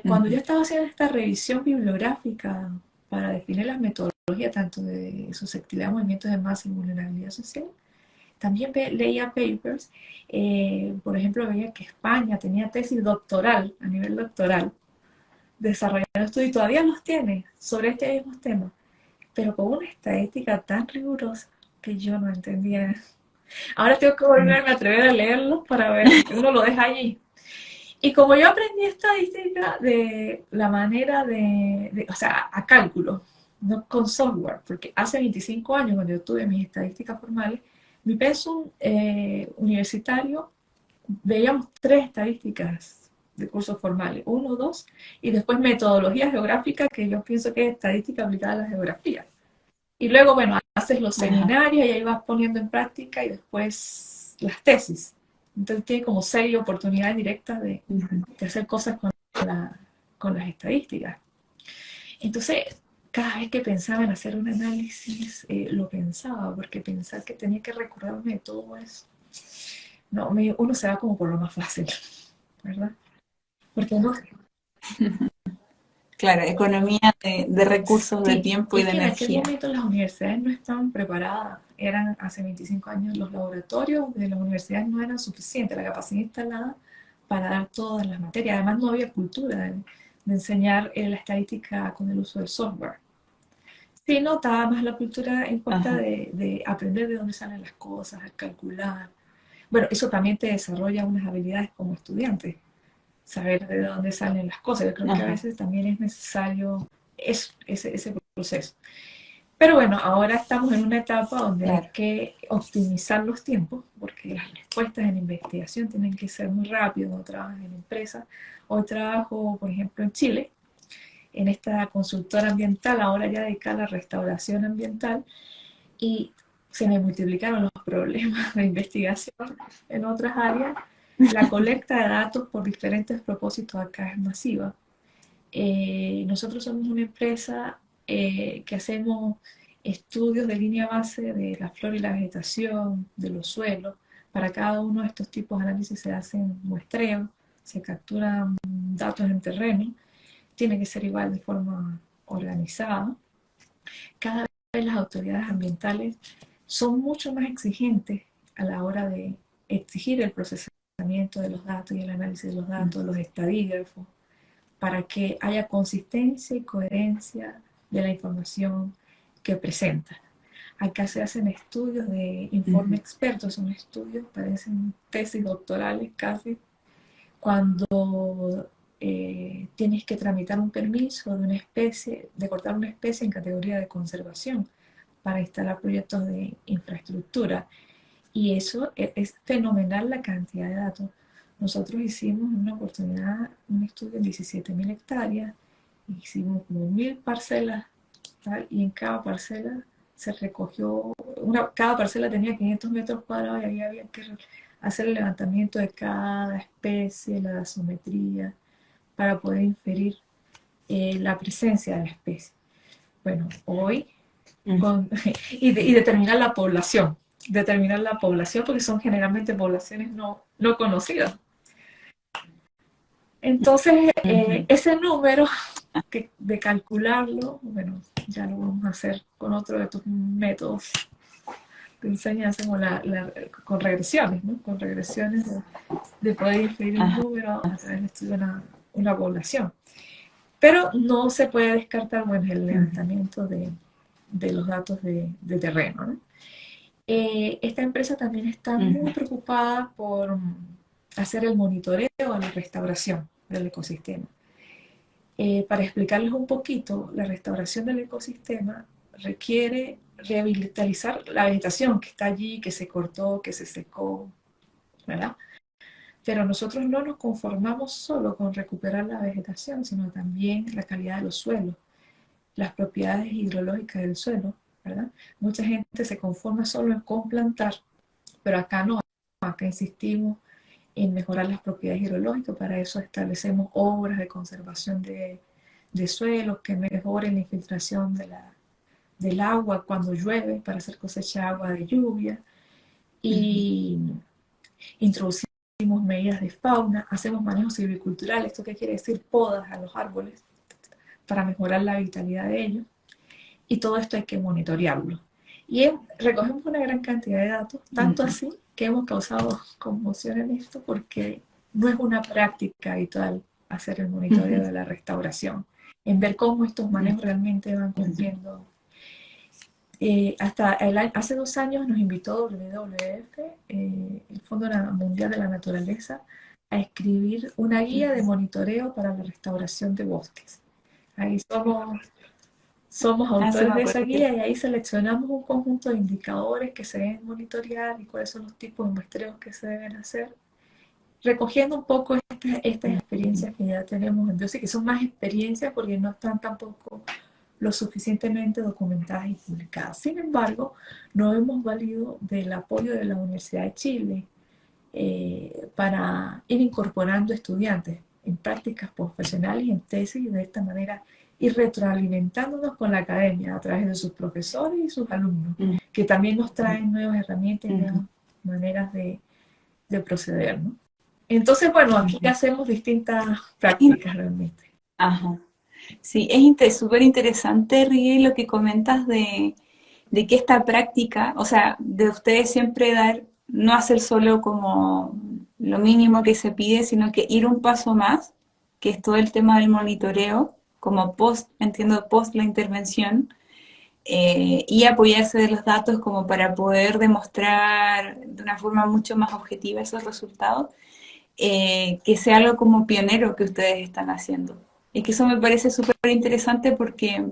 Cuando yo Ujú. estaba haciendo esta revisión bibliográfica para definir las metodologías tanto de susceptibilidad a movimientos de masa y vulnerabilidad social, también leía papers. Por ejemplo, veía que España tenía tesis doctoral, a nivel doctoral, desarrollando estudios, y todavía los tiene sobre este mismo tema, pero con una estadística tan rigurosa que yo no entendía. Ahora tengo que volverme a atrever a leerlo para ver, porque uno lo deja allí. Y como yo aprendí estadística de la manera o sea, a cálculo, no con software, porque hace 25 años cuando yo tuve mis estadísticas formales, mi pensum universitario, veíamos tres estadísticas de cursos formales, uno, dos, y después metodología geográfica, que yo pienso que es estadística aplicada a la geografía. Y luego, bueno, haces los Ajá. seminarios y ahí vas poniendo en práctica y después las tesis. Entonces tiene como seis oportunidades directas Ujú. de hacer cosas con las estadísticas. Entonces, cada vez que pensaba en hacer un análisis, lo pensaba, porque pensar que tenía que recordarme de todo eso, no, uno se va como por lo más fácil, ¿verdad? Porque uno, Claro, economía de recursos, de sí, tiempo y es de que en aquel energía. momento las universidades no estaban preparadas, eran hace 25 años los laboratorios de las universidades no eran suficientes, la capacidad instalada para dar todas las materias, además no había cultura de enseñar la estadística con el uso del software. Sí, notaba más la cultura impuesta Ajá. de aprender de dónde salen las cosas, a calcular. Bueno, eso también te desarrolla unas habilidades como estudiante, saber de dónde salen las cosas. Yo creo que a Ajá. veces también es necesario ese proceso. Pero bueno, ahora estamos en una etapa donde hay Claro. que optimizar los tiempos, porque las respuestas en investigación tienen que ser muy rápidas. No trabajas en empresas. Hoy trabajo, por ejemplo, en Chile, en esta consultora ambiental, ahora ya dedicada a la restauración ambiental, y se me multiplicaron los problemas de investigación en otras áreas. La colecta de datos por diferentes propósitos acá es masiva. Nosotros somos una empresa que hacemos estudios de línea base de la flora y la vegetación, de los suelos. Para cada uno de estos tipos de análisis se hacen muestreos, se capturan datos en terreno, tiene que ser igual de forma organizada. Cada vez las autoridades ambientales son mucho más exigentes a la hora de exigir el procesamiento de los datos y el análisis de los datos, los estadígrafos, para que haya consistencia y coherencia de la información que presenta. Acá se hacen estudios de informe Ujú. experto, son estudios, parecen tesis doctorales casi, cuando tienes que tramitar un permiso de una especie, de cortar una especie en categoría de conservación para instalar proyectos de infraestructura. Y eso es fenomenal la cantidad de datos. Nosotros hicimos en una oportunidad un estudio en 17.000 hectáreas, hicimos como 1.000 parcelas, ¿tal? Y en cada parcela se recogió, cada parcela tenía 500 metros cuadrados y ahí había que hacer el levantamiento de cada especie, la gasometría, para poder inferir la presencia de la especie. Bueno, hoy, Ujú. con, determinar la población porque son generalmente poblaciones no conocidas. Entonces, Ujú. ese número de calcularlo, bueno, ya lo vamos a hacer con otro de tus métodos de enseñanza, con regresiones, ¿no? Con regresiones de poder inferir un Ajá. número a través de estudiar una población. Pero no se puede descartar, bueno, el Ujú. levantamiento de los datos de terreno, ¿no? Esta empresa también está muy Ujú. preocupada por hacer el monitoreo a la restauración del ecosistema. Para explicarles un poquito, la restauración del ecosistema requiere revitalizar la vegetación que está allí, que se cortó, que se secó, ¿verdad? Pero nosotros no nos conformamos solo con recuperar la vegetación, sino también la calidad de los suelos, las propiedades hidrológicas del suelo, ¿verdad? Mucha gente se conforma solo con plantar, pero acá no, acá insistimos en mejorar las propiedades hidrológicas, para eso establecemos obras de conservación de suelos que mejoren la infiltración del agua cuando llueve para hacer cosecha de agua de lluvia Ujú. y introducir medidas de fauna, hacemos manejo silvicultural, ¿esto qué quiere decir? Podas a los árboles para mejorar la vitalidad de ellos. Y todo esto hay que monitorearlo. Y recogemos una gran cantidad de datos, tanto así que hemos causado conmoción en esto porque no es una práctica habitual hacer el monitoreo de la restauración, en ver cómo estos manejos realmente van cumpliendo. Hace 2 años nos invitó WWF, el Fondo Mundial de la Naturaleza, a escribir una guía de monitoreo para la restauración de bosques. Ahí somos autores de esa guía y ahí seleccionamos un conjunto de indicadores que se deben monitorear y cuáles son los tipos de muestreos que se deben hacer, recogiendo un poco estas experiencias que ya tenemos en biosfera, que son más experiencias porque no están tampoco lo suficientemente documentadas y publicadas. Sin embargo, nos hemos valido del apoyo de la Universidad de Chile para ir incorporando estudiantes en prácticas profesionales y en tesis, y de esta manera ir retroalimentándonos con la academia a través de sus profesores y sus alumnos, que también nos traen nuevas herramientas y nuevas maneras de proceder, ¿no? Entonces, bueno, aquí hacemos distintas prácticas realmente. Ajá. Sí, es súper interesante, Rigue, lo que comentas de que esta práctica, o sea, de ustedes siempre dar, no hacer solo como lo mínimo que se pide, sino que ir un paso más, que es todo el tema del monitoreo, como post, entiendo, post la intervención, y apoyarse de los datos como para poder demostrar de una forma mucho más objetiva esos resultados, que sea algo como pionero que ustedes están haciendo. Y que eso me parece súper interesante porque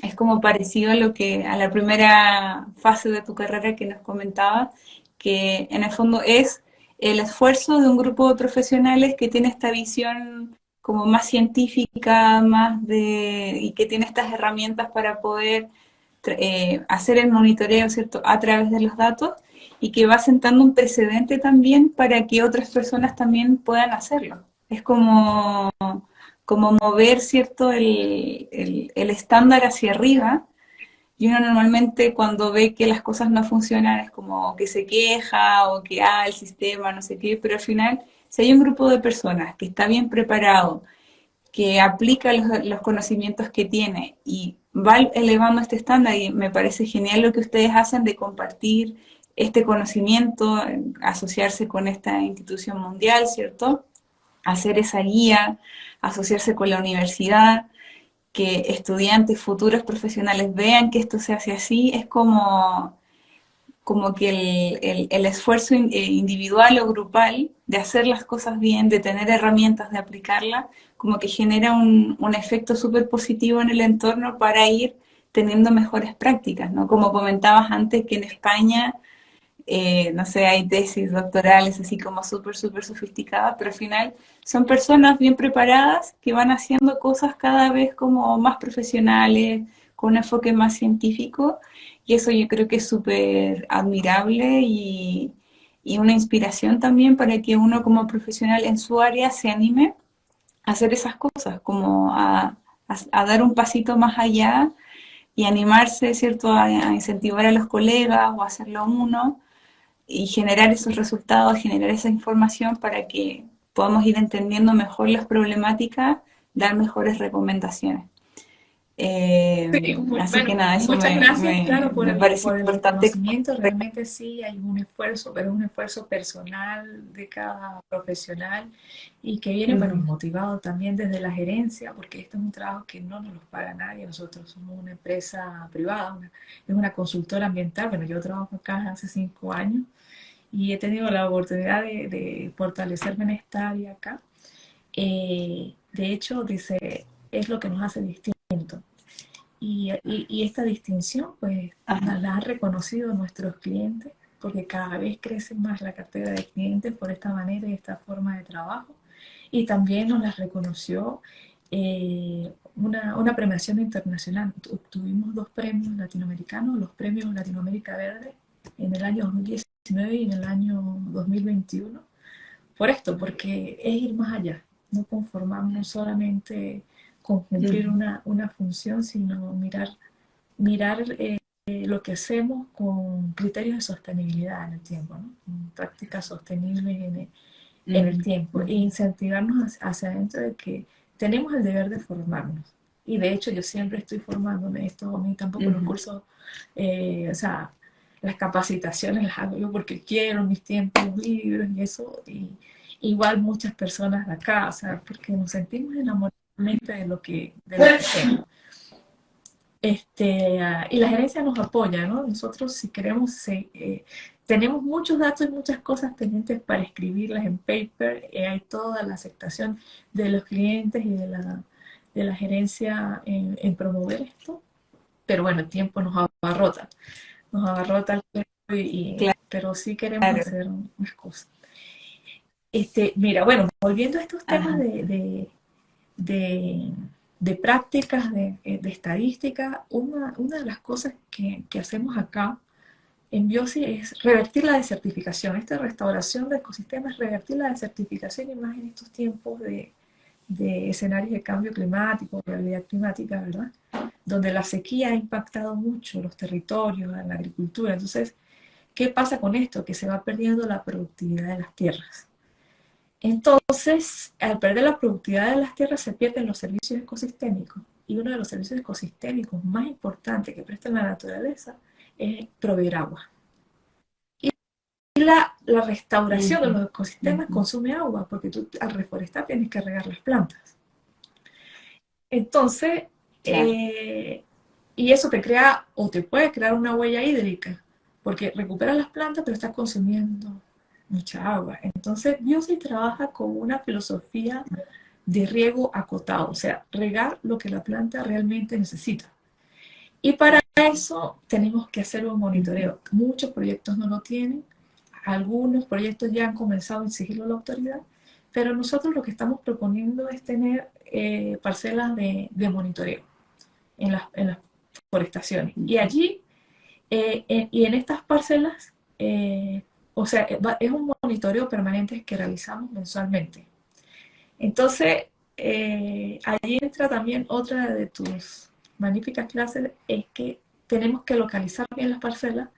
es como parecido a lo que a la primera fase de tu carrera que nos comentaba, que en el fondo es el esfuerzo de un grupo de profesionales que tiene esta visión como más científica, más de y que tiene estas herramientas para poder hacer el monitoreo, ¿cierto?, a través de los datos y que va sentando un precedente también para que otras personas también puedan hacerlo. Es como mover, ¿cierto?, el estándar hacia arriba. Y uno normalmente cuando ve que las cosas no funcionan es como que se queja o que, el sistema, no sé qué, pero al final, si hay un grupo de personas que está bien preparado, que aplica los conocimientos que tiene y va elevando este estándar, y me parece genial lo que ustedes hacen de compartir este conocimiento, asociarse con esta institución mundial, ¿cierto? Hacer esa guía, asociarse con la universidad, que estudiantes, futuros profesionales vean que esto se hace así, es como que el esfuerzo individual o grupal de hacer las cosas bien, de tener herramientas, de aplicarlas, como que genera un efecto súper positivo en el entorno para ir teniendo mejores prácticas, ¿no? Como comentabas antes que en España, no sé, hay tesis doctorales así como súper, súper sofisticadas, pero al final son personas bien preparadas que van haciendo cosas cada vez como más profesionales, con un enfoque más científico, y eso yo creo que es súper admirable y una inspiración también para que uno como profesional en su área se anime a hacer esas cosas, como a dar un pasito más allá y animarse, ¿cierto?, a incentivar a los colegas o a hacerlo uno y generar esos resultados, generar esa información para que podamos ir entendiendo mejor las problemáticas, dar mejores recomendaciones. Sí, Así que bueno, nada, eso muchas gracias, claro, me parece por el importante. reconocimiento. Realmente sí hay un esfuerzo, pero es un esfuerzo personal de cada profesional y que viene, bueno, motivado también desde la gerencia, porque este es un trabajo que no nos lo paga nadie. Nosotros somos una empresa privada, es una consultora ambiental. Bueno, yo trabajo acá hace 5 años y he tenido la oportunidad de fortalecerme en esta área acá. De hecho, dice, es lo que nos hace distintos. Y esta distinción, pues, Ajá. la han reconocido nuestros clientes, porque cada vez crece más la cartera de clientes por esta manera y esta forma de trabajo. Y también nos la reconoció una premiación internacional. Obtuvimos 2 premios latinoamericanos, los premios Latinoamérica Verde, en el año 2019 y en el año 2021. Por esto, porque es ir más allá, no conformarnos solamente con cumplir una función, sino mirar lo que hacemos con criterios de sostenibilidad en el tiempo, ¿no? Prácticas sostenibles en el tiempo e incentivarnos hacia adentro de que tenemos el deber de formarnos. Y de hecho yo siempre estoy formándome, esto a mí tampoco los cursos, o sea, las capacitaciones las hago yo porque quiero mis tiempos libres y eso, y igual muchas personas de acá, o sea, porque nos sentimos enamorados de lo que hacemos. Y la gerencia nos apoya, ¿no? Nosotros si queremos, tenemos muchos datos y muchas cosas pendientes para escribirlas en paper, hay toda la aceptación de los clientes y de la gerencia en promover esto, pero bueno, el tiempo nos abarrota el tiempo, pero sí queremos Claro. hacer unas cosas. Mira, bueno, volviendo a estos temas Ajá. de, de prácticas de estadística, una de las cosas que hacemos acá en Biosi es revertir la desertificación. Esta restauración de ecosistemas es revertir la desertificación y más en estos tiempos de escenarios de cambio climático, realidad climática, ¿verdad? Donde la sequía ha impactado mucho los territorios, en la agricultura. Entonces, ¿qué pasa con esto? Que se va perdiendo la productividad de las tierras. Entonces, al perder la productividad de las tierras se pierden los servicios ecosistémicos. Y uno de los servicios ecosistémicos más importantes que presta la naturaleza es proveer agua. Y la restauración de los ecosistemas consume agua, porque tú al reforestar tienes que regar las plantas. Entonces, Claro. y eso te crea, o te puede crear una huella hídrica, porque recuperas las plantas, pero estás consumiendo mucha agua. Entonces, Biosi trabaja con una filosofía de riego acotado, o sea, regar lo que la planta realmente necesita. Y para eso tenemos que hacer un monitoreo. Muchos proyectos no lo tienen, algunos proyectos ya han comenzado a exigirlo a la autoridad, pero nosotros lo que estamos proponiendo es tener parcelas de monitoreo en las forestaciones. Y allí, y en estas parcelas, o sea, es un monitoreo permanente que realizamos mensualmente. Entonces, ahí entra también otra de tus magníficas clases, es que tenemos que localizar bien las parcelas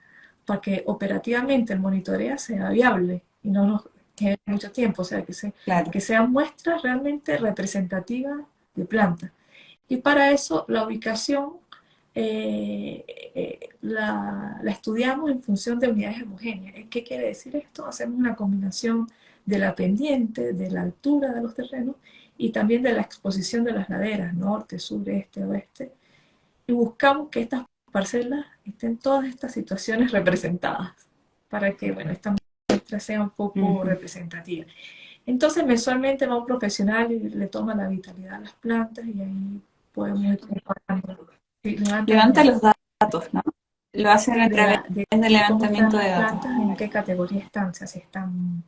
para que operativamente el monitoreo sea viable y no nos quede mucho tiempo, o sea, Claro. que sean muestras realmente representativas de plantas. Y para eso la ubicación la estudiamos en función de unidades homogéneas. ¿Qué quiere decir esto? Hacemos una combinación de la pendiente, de la altura de los terrenos y también de la exposición de las laderas, norte, sur, este, oeste. Y buscamos que estas parcelas estén todas estas situaciones representadas para que, bueno, esta muestra sea un poco representativa. Entonces, mensualmente va un profesional y le toma la vitalidad a las plantas y ahí podemos ir comparando. Sí, Levanta los datos, ¿no? Lo hacen a de, través la, de, del de cómo están levantamiento las de datos. plantas, en qué categoría están, o sea, si están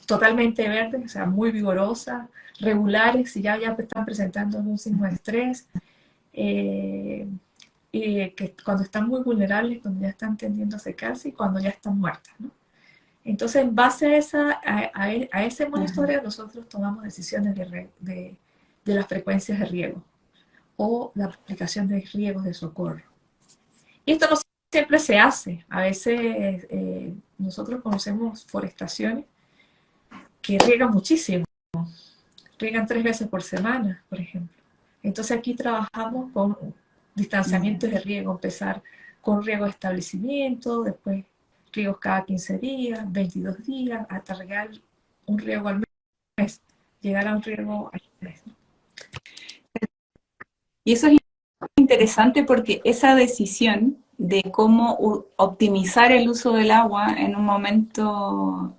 totalmente verdes, o sea, muy vigorosas, regulares, si ya están presentando un signo de estrés, eh, y que cuando están muy vulnerables, cuando ya están tendiendo a secarse y cuando ya están muertas, ¿no? Entonces, en base a ese Ajá. monitoreo, nosotros tomamos decisiones de las frecuencias de riego o la aplicación de riegos de socorro. Y esto no siempre se hace. A veces nosotros conocemos forestaciones que riegan muchísimo, riegan 3 veces por semana, por ejemplo. Entonces aquí trabajamos con distanciamientos de riego, empezar con riego de establecimiento, después riegos cada 15 días, 22 días, hasta regar un riego al mes, llegar a un riego al mes. Y eso es interesante porque esa decisión de cómo optimizar el uso del agua en un momento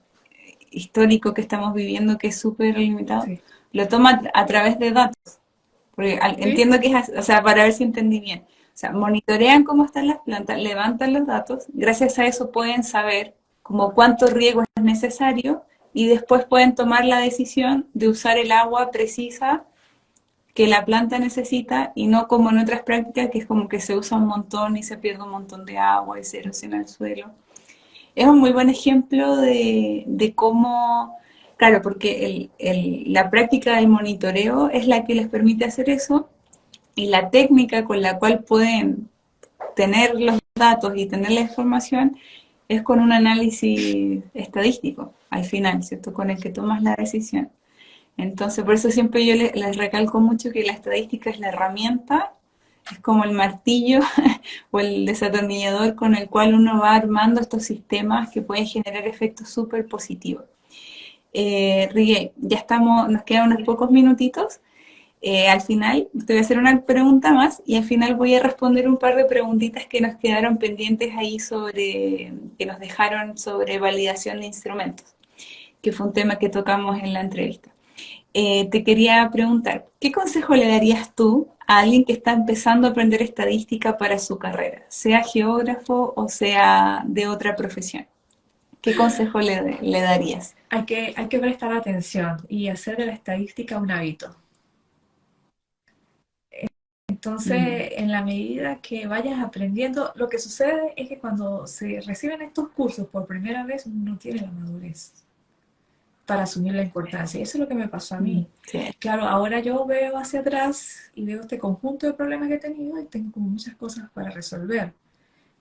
histórico que estamos viviendo que es súper limitado, Sí. lo toma a través de datos. Porque ¿Sí? entiendo que es, o sea, para ver si entendí bien. O sea, monitorean cómo están las plantas, levantan los datos, gracias a eso pueden saber como cuánto riego es necesario y después pueden tomar la decisión de usar el agua precisa que la planta necesita y no como en otras prácticas que es como que se usa un montón y se pierde un montón de agua y se erosiona el suelo. Es un muy buen ejemplo de cómo, claro, porque la práctica del monitoreo es la que les permite hacer eso y la técnica con la cual pueden tener los datos y tener la información es con un análisis estadístico. al final, ¿cierto? Con el que tomas la decisión. Entonces, por eso siempre yo les recalco mucho que la estadística es la herramienta, es como el martillo o el desatornillador con el cual uno va armando estos sistemas que pueden generar efectos súper positivos. Rigue, ya estamos, nos quedan unos pocos minutitos. Al final te voy a hacer una pregunta más y al final voy a responder un par de preguntitas que nos quedaron pendientes ahí sobre, que nos dejaron sobre validación de instrumentos, que fue un tema que tocamos en la entrevista. Te quería preguntar, ¿qué consejo le darías tú a alguien que está empezando a aprender estadística para su carrera, sea geógrafo o sea de otra profesión? ¿Qué consejo le darías? Hay que prestar atención y hacer de la estadística un hábito. Mm, Entonces, en la medida que vayas aprendiendo, lo que sucede es que cuando se reciben estos cursos por primera vez, uno no tiene la madurez para asumir la importancia. Y eso es lo que me pasó a mí. sí. Claro, ahora yo veo hacia atrás y veo este conjunto de problemas que he tenido y tengo como muchas cosas para resolver.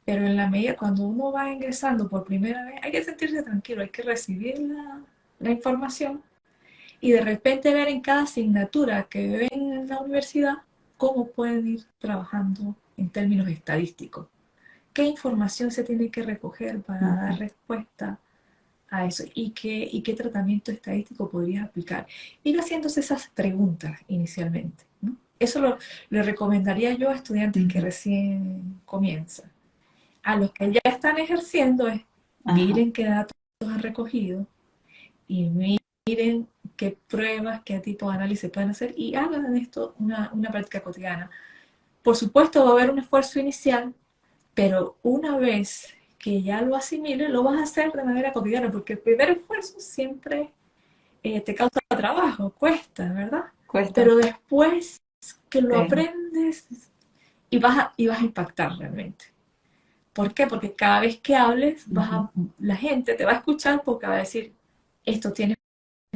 Pero en la medida, cuando uno va ingresando por primera vez, hay que sentirse tranquilo, hay que recibir la información y de repente ver en cada asignatura que ven en la universidad cómo pueden ir trabajando en términos estadísticos. ¿Qué información se tiene que recoger para dar Ujú, respuesta a eso? Y qué tratamiento estadístico podrías aplicar? Ir haciéndose esas preguntas inicialmente, ¿no? Eso le recomendaría yo a estudiantes que ujú. recién comienzan. A los que ya están ejerciendo es Ajá. miren qué datos han recogido y miren qué pruebas, qué tipo de análisis pueden hacer y hagan de esto una práctica cotidiana. Por supuesto va a haber un esfuerzo inicial, pero una vez que ya lo asimiles, lo vas a hacer de manera cotidiana, porque el primer esfuerzo siempre te causa trabajo, cuesta, ¿verdad? Cuesta. Pero después que lo Sí. aprendes y vas a impactar realmente. ¿Por qué? Porque cada vez que hables, Ujú, la gente te va a escuchar porque va a decir, esto tiene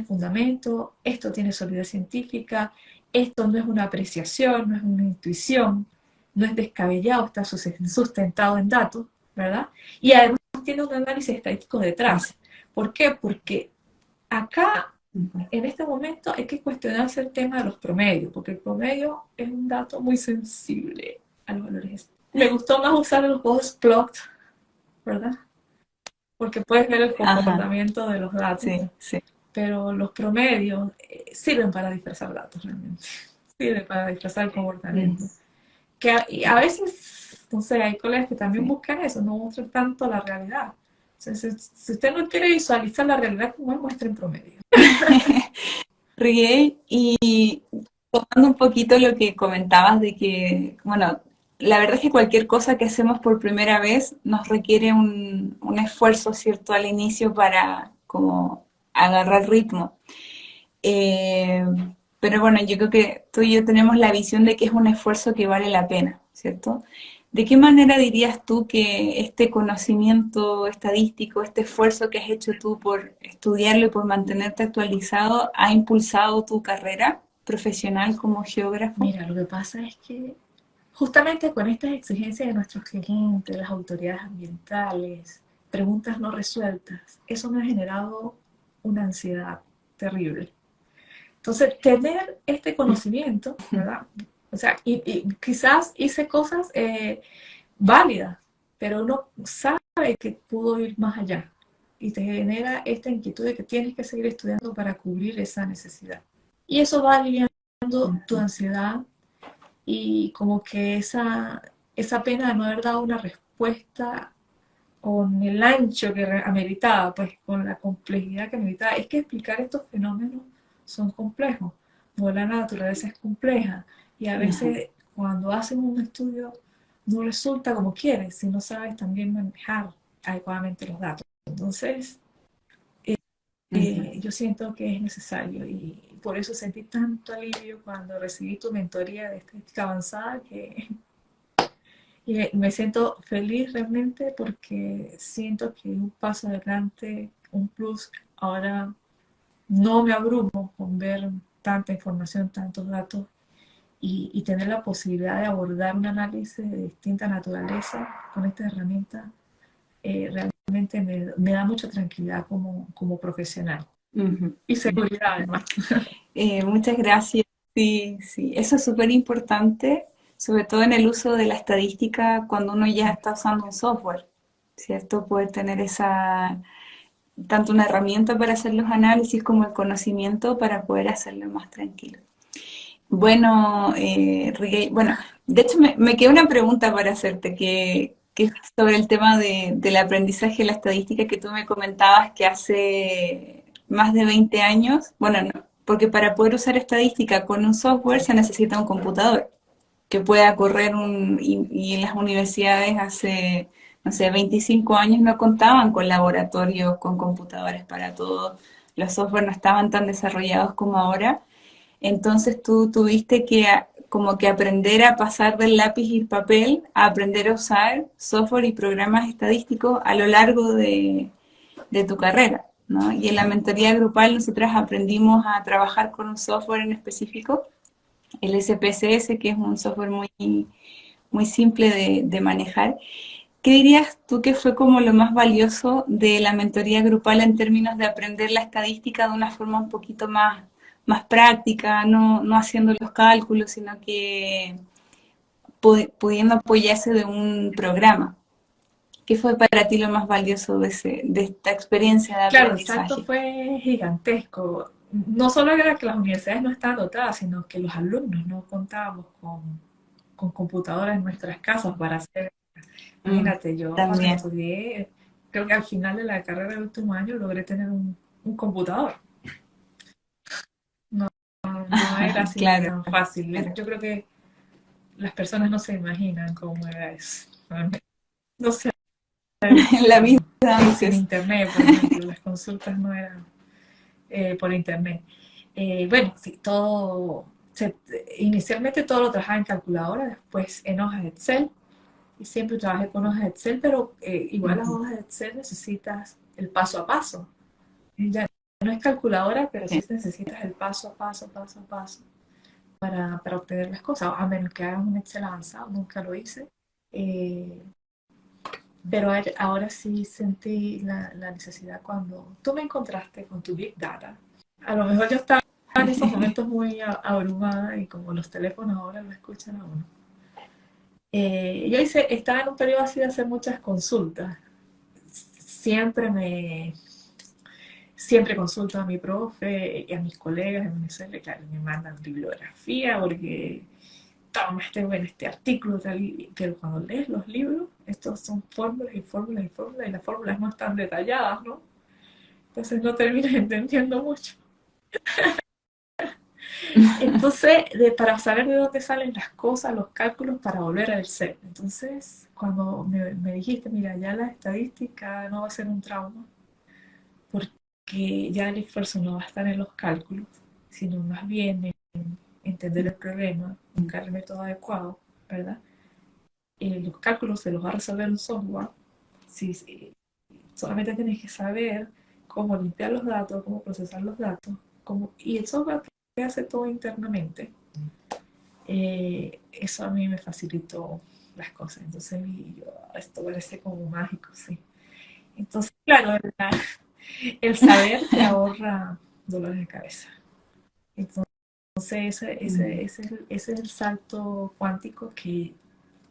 fundamento, esto tiene solidez científica, esto no es una apreciación, no es una intuición, no es descabellado, está sustentado en datos, ¿verdad? Y además tiene un análisis estadístico detrás. ¿Por qué? Porque acá, ujú. en este momento, hay que cuestionarse el tema de los promedios, porque el promedio es un dato muy sensible a los valores. Me gustó más usar los post plot, ¿verdad? Porque puedes ver el Ajá. comportamiento de los datos, Sí, sí. pero los promedios sirven para disfrazar datos realmente, sirven para disfrazar el comportamiento. Ujú. Y a veces, no sé, hay colegas que también Sí. buscan eso, no muestran tanto la realidad. Entonces, si usted no quiere visualizar la realidad como es, muestra en promedio. Riel, y tomando un poquito lo que comentabas de que, bueno, la verdad es que cualquier cosa que hacemos por primera vez nos requiere un esfuerzo, ¿cierto?, al inicio para como agarrar ritmo. Eh, pero bueno, yo creo que tú y yo tenemos la visión de que es un esfuerzo que vale la pena, ¿cierto? ¿De qué manera dirías tú que este conocimiento estadístico, este esfuerzo que has hecho tú por estudiarlo y por mantenerte actualizado, ha impulsado tu carrera profesional como geógrafo? Mira, lo que pasa es que justamente con estas exigencias de nuestros clientes, las autoridades ambientales, preguntas no resueltas, eso me ha generado una ansiedad terrible. Entonces, tener este conocimiento, ¿verdad? O sea, y quizás hice cosas válidas, pero uno sabe que pudo ir más allá y te genera esta inquietud de que tienes que seguir estudiando para cubrir esa necesidad. Y eso va aliviando tu ansiedad y como que esa pena de no haber dado una respuesta con el ancho que ameritaba, pues con la complejidad que ameritaba. Es que explicar estos fenómenos son complejos, porque la naturaleza es compleja y a Ajá, veces cuando haces un estudio no resulta como quieres si no sabes también manejar adecuadamente los datos. Entonces, ujú. yo siento que es necesario y por eso sentí tanto alivio cuando recibí tu mentoría de estadística avanzada que y me siento feliz realmente porque siento que un paso adelante, un plus, ahora no me abrumo con ver tanta información, tantos datos y tener la posibilidad de abordar un análisis de distinta naturaleza con esta herramienta realmente me da mucha tranquilidad como profesional. Ujú. Y seguridad además. Muchas gracias. Sí, sí, eso es súper importante, sobre todo en el uso de la estadística cuando uno ya está usando un software, ¿cierto? Poder tener esa, tanto una herramienta para hacer los análisis como el conocimiento para poder hacerlo más tranquilo. Bueno, Rigel, bueno, de hecho me queda una pregunta para hacerte, que es sobre el tema del aprendizaje de la estadística que tú me comentabas que hace más de 20 años, bueno, no, porque para poder usar estadística con un software se necesita un computador que pueda correr y en las universidades hace, no sé, 25 años no contaban con laboratorios, con computadores para todo, los softwares no estaban tan desarrollados como ahora. Entonces tú tuviste que como que aprender a pasar del lápiz y el papel a aprender a usar software y programas estadísticos a lo largo de tu carrera, ¿no? Y en la mentoría grupal nosotras aprendimos a trabajar con un software en específico, el SPSS, que es un software muy simple de manejar. ¿Qué dirías tú que fue como lo más valioso de la mentoría grupal en términos de aprender la estadística de una forma un poquito más práctica, no haciendo los cálculos, sino que pudiendo apoyarse de un programa? ¿Qué fue para ti lo más valioso de esta experiencia de Claro, el salto aprendizaje? fue gigantesco. No solo era que las universidades no estaban dotadas, sino que los alumnos no contábamos con computadoras en nuestras casas para hacer. Mm, Imagínate, yo cuando también. estudié, creo que al final de la carrera del último año logré tener un computador. No, no era así Claro, tan fácil. claro. Yo creo que las personas no se imaginan cómo era eso. No sé, La vida sin antes. internet, por ejemplo, las consultas no eran por internet. Bueno, sí, inicialmente todo lo trabajaba en calculadora, después en hojas de Excel, y siempre trabajé con hojas de Excel, pero igual las Ujú, hojas de Excel necesitas el paso a paso. Ya no es calculadora, pero sí. sí necesitas el paso a paso, paso a paso para obtener las cosas, a menos que hagas un Excel avanzado, nunca lo hice. Eh, pero ahora sí sentí la necesidad cuando tú me encontraste con tu Big Data. A lo mejor yo estaba en esos momentos muy abrumada y como los teléfonos ahora lo escuchan a uno. Estaba en un periodo así de hacer muchas consultas. Siempre siempre consulto a mi profe y a mis colegas en Venezuela, claro, me mandan bibliografía porque toma este artículo, pero cuando lees los libros, estos son fórmulas y fórmulas y fórmulas y las fórmulas no están detalladas, ¿no? Entonces no terminas entendiendo mucho. Entonces, para saber de dónde salen las cosas, los cálculos, para volver al ser. Entonces, cuando me dijiste, mira, ya la estadística no va a ser un trauma, porque ya el esfuerzo no va a estar en los cálculos, sino más bien en entender el problema, buscar el método adecuado, ¿verdad? Los cálculos se los va a resolver un software. Si solamente tienes que saber cómo limpiar los datos, cómo procesar los datos, y el software te hace todo internamente. Eso a mí me facilitó las cosas. Entonces, esto parece como mágico, sí. Entonces, claro, el saber te ahorra dolores de cabeza. Entonces, ese es el salto cuántico que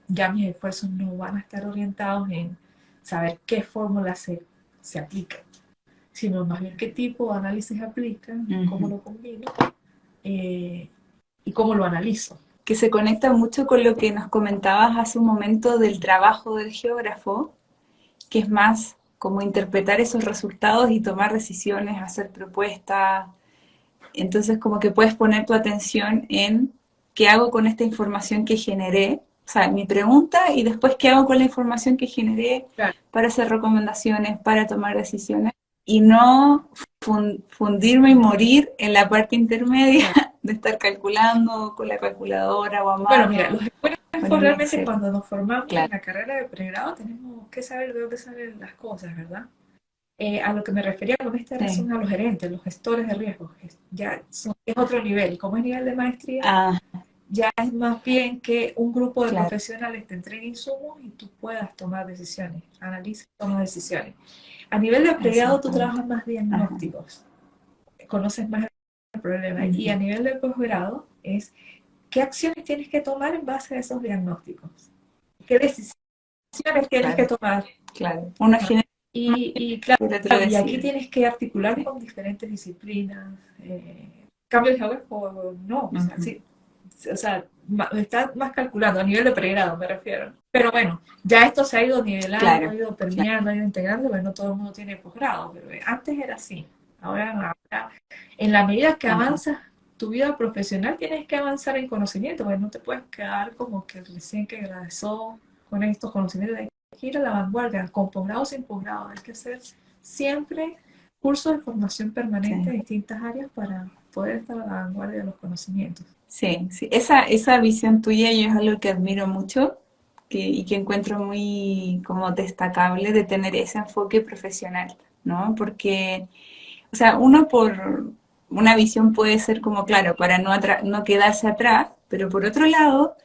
ya mis esfuerzos no van a estar orientados en saber qué fórmula se aplica, sino más bien qué tipo de análisis aplica, cómo Ujú. lo combino eh, y cómo lo analizo. Que se conecta mucho con lo que nos comentabas hace un momento del trabajo del geógrafo, que es más como interpretar esos resultados y tomar decisiones, hacer propuestas. Entonces como que puedes poner tu atención en qué hago con esta información que generé, o sea, mi pregunta y después qué hago con la información que generé Claro, para hacer recomendaciones, para tomar decisiones y no fundirme y morir en la parte intermedia claro. de estar calculando con la calculadora o a Bueno, mira, mano los o en geógrafos un realmente Excel. cuando nos formamos en Claro. la carrera de pregrado tenemos que saber de dónde salen las cosas, ¿verdad? A lo que me refería con esta era Sí. son a los gerentes, los gestores de riesgos. Ya es otro nivel. Como es nivel de maestría, Ah, ya es más bien que un grupo de claro. profesionales te entregue insumos y tú puedas tomar decisiones, analices y tomas decisiones. A nivel de pregrado tú Exactamente. trabajas más Ajá. diagnósticos, conoces más el problema. Y a Ujú. nivel de posgrado es qué acciones tienes que tomar en base a esos diagnósticos, qué decisiones tienes que Claro, tomar. claro. Uno Ajá. genera Y claro, y el otro y aquí decide. tienes que articular Sí. con diferentes disciplinas. Cambio de geógrafo, no, o sea, Ujú. sí, o sea, está más calculando a nivel de pregrado, me refiero. Pero bueno, ya esto se ha ido nivelando, ha Claro, ido claro. permeando, ha ido integrando, pero no todo el mundo tiene posgrado, pero antes era así. Ahora, ahora, en la medida que Ajá. avanzas tu vida profesional, tienes que avanzar en conocimiento, porque no te puedes quedar como que recién que egresó con estos conocimientos. Hay que ir a la vanguardia, con posgrado o sin posgrado. Hay que hacer siempre cursos de formación permanente Sí. en distintas áreas para poder estar a la vanguardia de los conocimientos. Sí, sí. Esa visión tuya yo es algo que admiro mucho y que encuentro muy como destacable de tener ese enfoque profesional, ¿no? Porque, o sea, uno por una visión puede ser como, claro, para no quedarse atrás, pero por otro lado,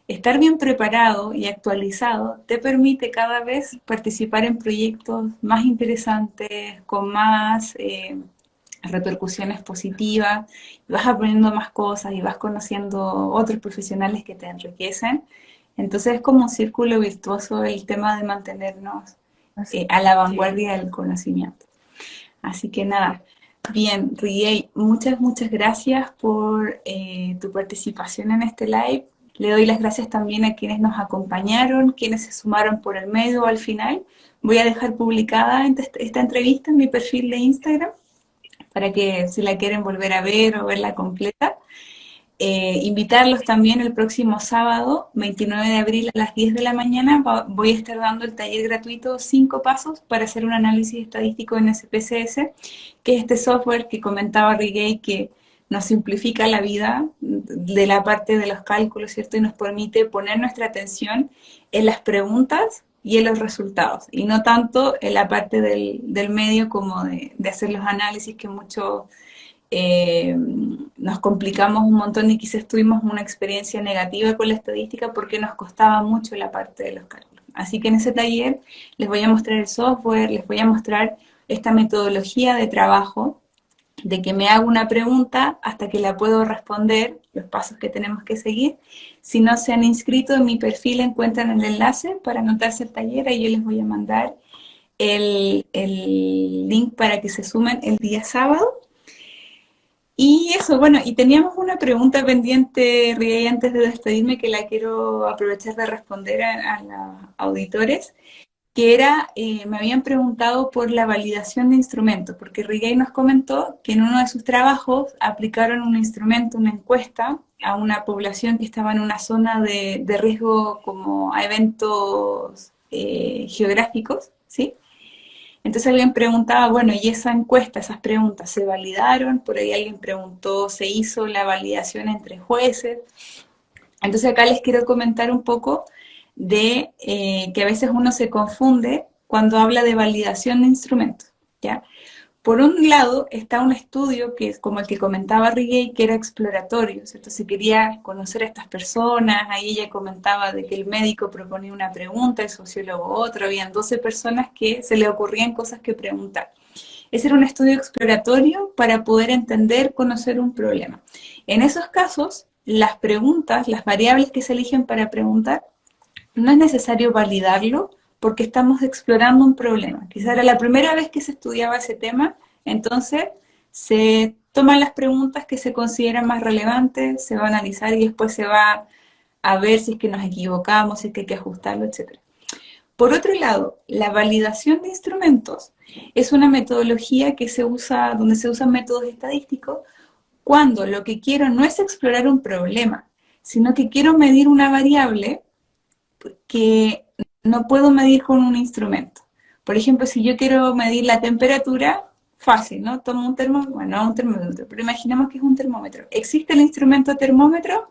estar bien preparado y actualizado te permite cada vez participar en proyectos más interesantes, con más repercusiones positivas, y vas aprendiendo más cosas y vas conociendo otros profesionales que te enriquecen. Entonces es como un círculo virtuoso el tema de mantenernos Así a la es. vanguardia del conocimiento. Así que nada, bien, Riey, muchas gracias por tu participación en este live. Le doy las gracias también a quienes nos acompañaron, quienes se sumaron por el medio o al final. Voy a dejar publicada esta entrevista en mi perfil de Instagram para que si la quieren volver a ver o verla completa. Invitarlos también el próximo sábado, 29 de abril a las 10 de la mañana, voy a estar dando el taller gratuito 5 pasos para hacer un análisis estadístico en SPSS, que es este software que comentaba Rigay que nos simplifica la vida de la parte de los cálculos, ¿cierto? Y nos permite poner nuestra atención en las preguntas y en los resultados, y no tanto en la parte del medio como de hacer los análisis que muchos nos complicamos un montón y quizás tuvimos una experiencia negativa con la estadística porque nos costaba mucho la parte de los cálculos. Así que en ese taller les voy a mostrar el software, les voy a mostrar esta metodología de trabajo, de que me hago una pregunta hasta que la puedo responder, los pasos que tenemos que seguir. Si no se han inscrito en mi perfil, encuentran el enlace para anotarse el taller, y yo les voy a mandar el link para que se sumen el día sábado. Y eso, bueno, y teníamos una pregunta pendiente, Riey, antes de despedirme, que la quiero aprovechar de responder a los auditores, que era, me habían preguntado por la validación de instrumentos, porque Riey nos comentó que en uno de sus trabajos aplicaron un instrumento, una encuesta, a una población que estaba en una zona de riesgo como a eventos geográficos, ¿sí? Entonces alguien preguntaba, bueno, ¿y esa encuesta, esas preguntas se validaron? Por ahí alguien preguntó, ¿se hizo la validación entre jueces? Entonces acá les quiero comentar un poco de que a veces uno se confunde cuando habla de validación de instrumentos, ¿ya? Por un lado está un estudio que es como el que comentaba Rigay, que era exploratorio, ¿cierto? Se quería conocer a estas personas, ahí ella comentaba de que el médico proponía una pregunta, el sociólogo otra, habían 12 personas que se le ocurrían cosas que preguntar. Ese era un estudio exploratorio para poder entender, conocer un problema. En esos casos, las preguntas, las variables que se eligen para preguntar, no es necesario validarlo porque estamos explorando un problema. Quizá era la primera vez que se estudiaba ese tema, entonces se toman las preguntas que se consideran más relevantes, se va a analizar y después se va a ver si es que nos equivocamos, si es que hay que ajustarlo, etc. Por otro lado, la validación de instrumentos es una metodología que se usa, donde se usan métodos estadísticos, cuando lo que quiero no es explorar un problema, sino que quiero medir una variable que no puedo medir con un instrumento. Por ejemplo, si yo quiero medir la temperatura, fácil, ¿no? Tomo un termómetro, bueno, no un termómetro, pero imaginemos que es un termómetro. Existe el instrumento termómetro,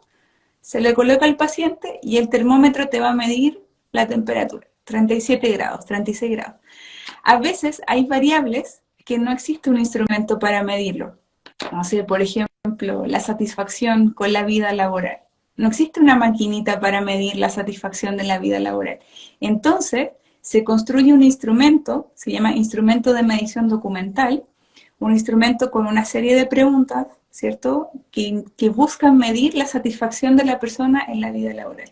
se le coloca al paciente y el termómetro te va a medir la temperatura, 37 grados, 36 grados. A veces hay variables que no existe un instrumento para medirlo. No sé, por ejemplo, la satisfacción con la vida laboral. No existe una maquinita para medir la satisfacción de la vida laboral. Entonces, se construye un instrumento, se llama instrumento de medición documental, un instrumento con una serie de preguntas, ¿cierto?, que buscan medir la satisfacción de la persona en la vida laboral.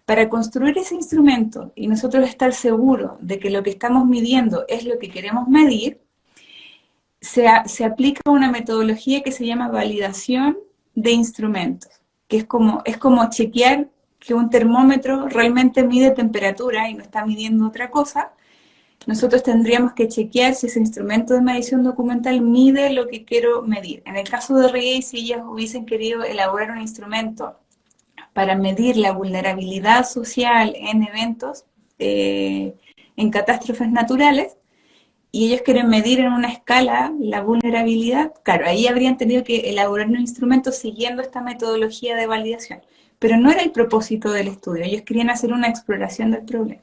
Para construir ese instrumento y nosotros estar seguros de que lo que estamos midiendo es lo que queremos medir, se aplica una metodología que se llama validación de instrumentos, que es como chequear que un termómetro realmente mide temperatura y no está midiendo otra cosa. Nosotros tendríamos que chequear si ese instrumento de medición documental mide lo que quiero medir. En el caso de Reggae, si ellos hubiesen querido elaborar un instrumento para medir la vulnerabilidad social en eventos, en catástrofes naturales, y ellos quieren medir en una escala la vulnerabilidad, claro, ahí habrían tenido que elaborar un instrumento siguiendo esta metodología de validación. Pero no era el propósito del estudio, ellos querían hacer una exploración del problema.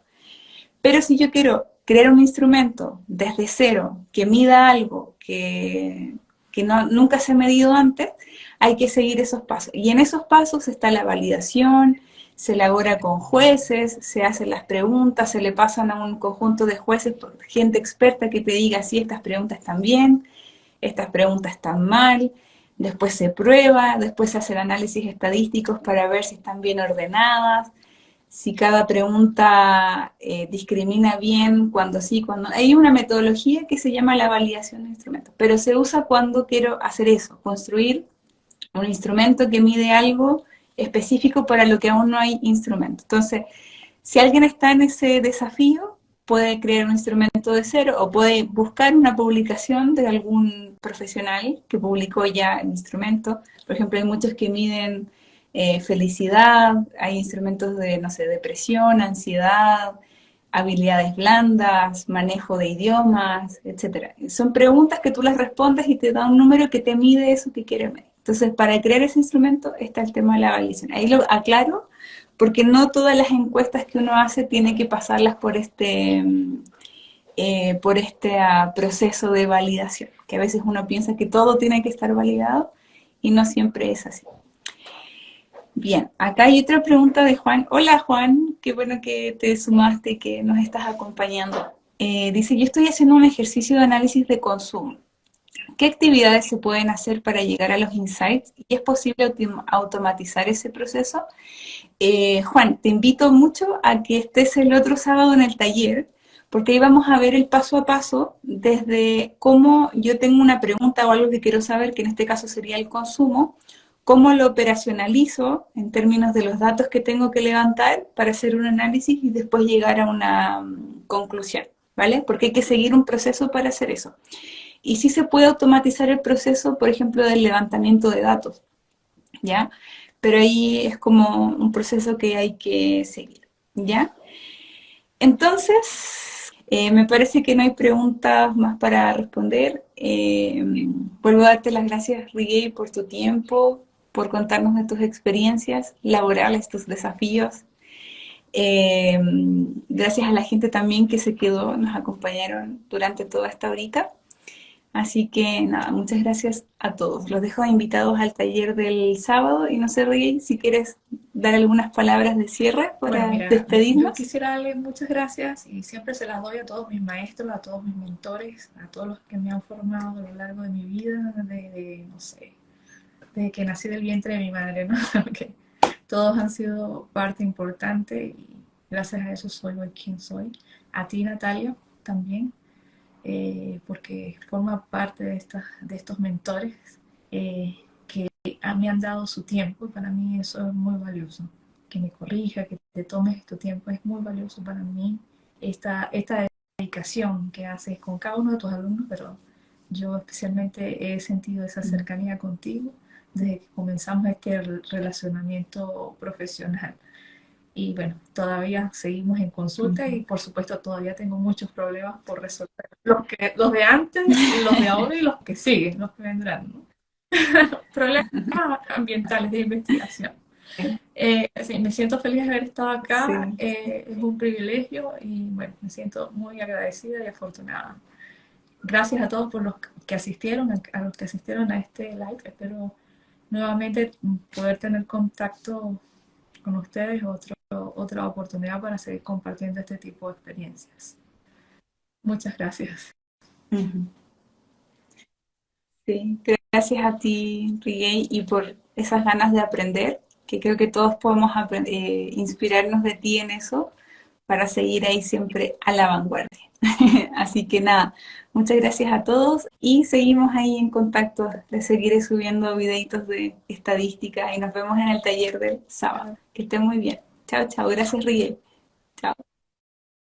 Pero si yo quiero crear un instrumento desde cero que mida algo que no, nunca se ha medido antes, hay que seguir esos pasos. Y en esos pasos está la validación, se elabora con jueces, se hacen las preguntas, se le pasan a un conjunto de jueces, gente experta que te diga si estas preguntas están bien, estas preguntas están mal, después se prueba, después se hacen análisis estadísticos para ver si están bien ordenadas, si cada pregunta discrimina bien, cuando sí, cuando... Hay una metodología que se llama la validación de instrumentos, pero se usa cuando quiero hacer eso, construir un instrumento que mide algo específico para lo que aún no hay instrumento. Entonces, si alguien está en ese desafío, puede crear un instrumento de cero o puede buscar una publicación de algún profesional que publicó ya el instrumento. Por ejemplo, hay muchos que miden felicidad, hay instrumentos de, no sé, depresión, ansiedad, habilidades blandas, manejo de idiomas, etcétera. Son preguntas que tú las respondes y te da un número que te mide eso que quieres medir. Entonces, para crear ese instrumento está el tema de la validación. Ahí lo aclaro, porque no todas las encuestas que uno hace tiene que pasarlas por este proceso de validación, que a veces uno piensa que todo tiene que estar validado y no siempre es así. Bien, acá hay otra pregunta de Juan. Hola Juan, qué bueno que te sumaste y que nos estás acompañando. Dice, yo estoy haciendo un ejercicio de análisis de consumo. ¿Qué actividades se pueden hacer para llegar a los insights? ¿Y es posible automatizar ese proceso? Juan, te invito mucho a que estés el otro sábado en el taller, porque ahí vamos a ver el paso a paso desde cómo yo tengo una pregunta o algo que quiero saber, que en este caso sería el consumo, cómo lo operacionalizo en términos de los datos que tengo que levantar para hacer un análisis y después llegar a una conclusión, ¿vale? Porque hay que seguir un proceso para hacer eso. Y sí se puede automatizar el proceso, por ejemplo, del levantamiento de datos, ¿ya? Pero ahí es como un proceso que hay que seguir, ¿ya? Entonces, me parece que no hay preguntas más para responder. Vuelvo a darte las gracias, Rigey, por tu tiempo, por contarnos de tus experiencias laborales, tus desafíos. Eh, Gracias a la gente también que se quedó, nos acompañaron durante toda esta horita. Así que nada, muchas gracias a todos. Los dejo invitados al taller del sábado y no sé, Rigey, si quieres dar algunas palabras de cierre Bueno, para mira, yo despedirnos. quisiera darle muchas gracias y siempre se las doy a todos mis maestros, a todos mis mentores, a todos los que me han formado a lo largo de mi vida, no sé, desde que nací del vientre de mi madre, ¿no? Que todos han sido parte importante y gracias a eso soy hoy quien soy. A ti, Natalia, también, porque forma parte de estos mentores que me han dado su tiempo y para mí eso es muy valioso. Que me corrija, que te tomes tu tiempo es muy valioso para mí. Esta dedicación que haces con cada uno de tus alumnos, pero yo especialmente he sentido esa cercanía contigo desde que comenzamos este relacionamiento profesional. Y bueno, todavía seguimos en consulta y por supuesto todavía tengo muchos problemas por resolver. Los de antes, los de ahora y los que siguen, los que vendrán, ¿no? Problemas ambientales de investigación. Sí, me siento feliz de haber estado acá, Sí. es un privilegio y bueno, me siento muy agradecida y afortunada. Gracias a todos por los que asistieron, a los que asistieron a este live. Espero nuevamente poder tener contacto con ustedes otra oportunidad para seguir compartiendo este tipo de experiencias. Muchas gracias. Ujú. Sí, gracias a ti, Riguey, y por esas ganas de aprender, que creo que todos podemos inspirarnos de ti en eso para seguir ahí siempre a la vanguardia. Así que nada, muchas gracias a todos y seguimos ahí en contacto. Les seguiré subiendo videitos de estadística y nos vemos en el taller del sábado. Que estén muy bien. Chao, chao. Gracias, Riguey. Chao.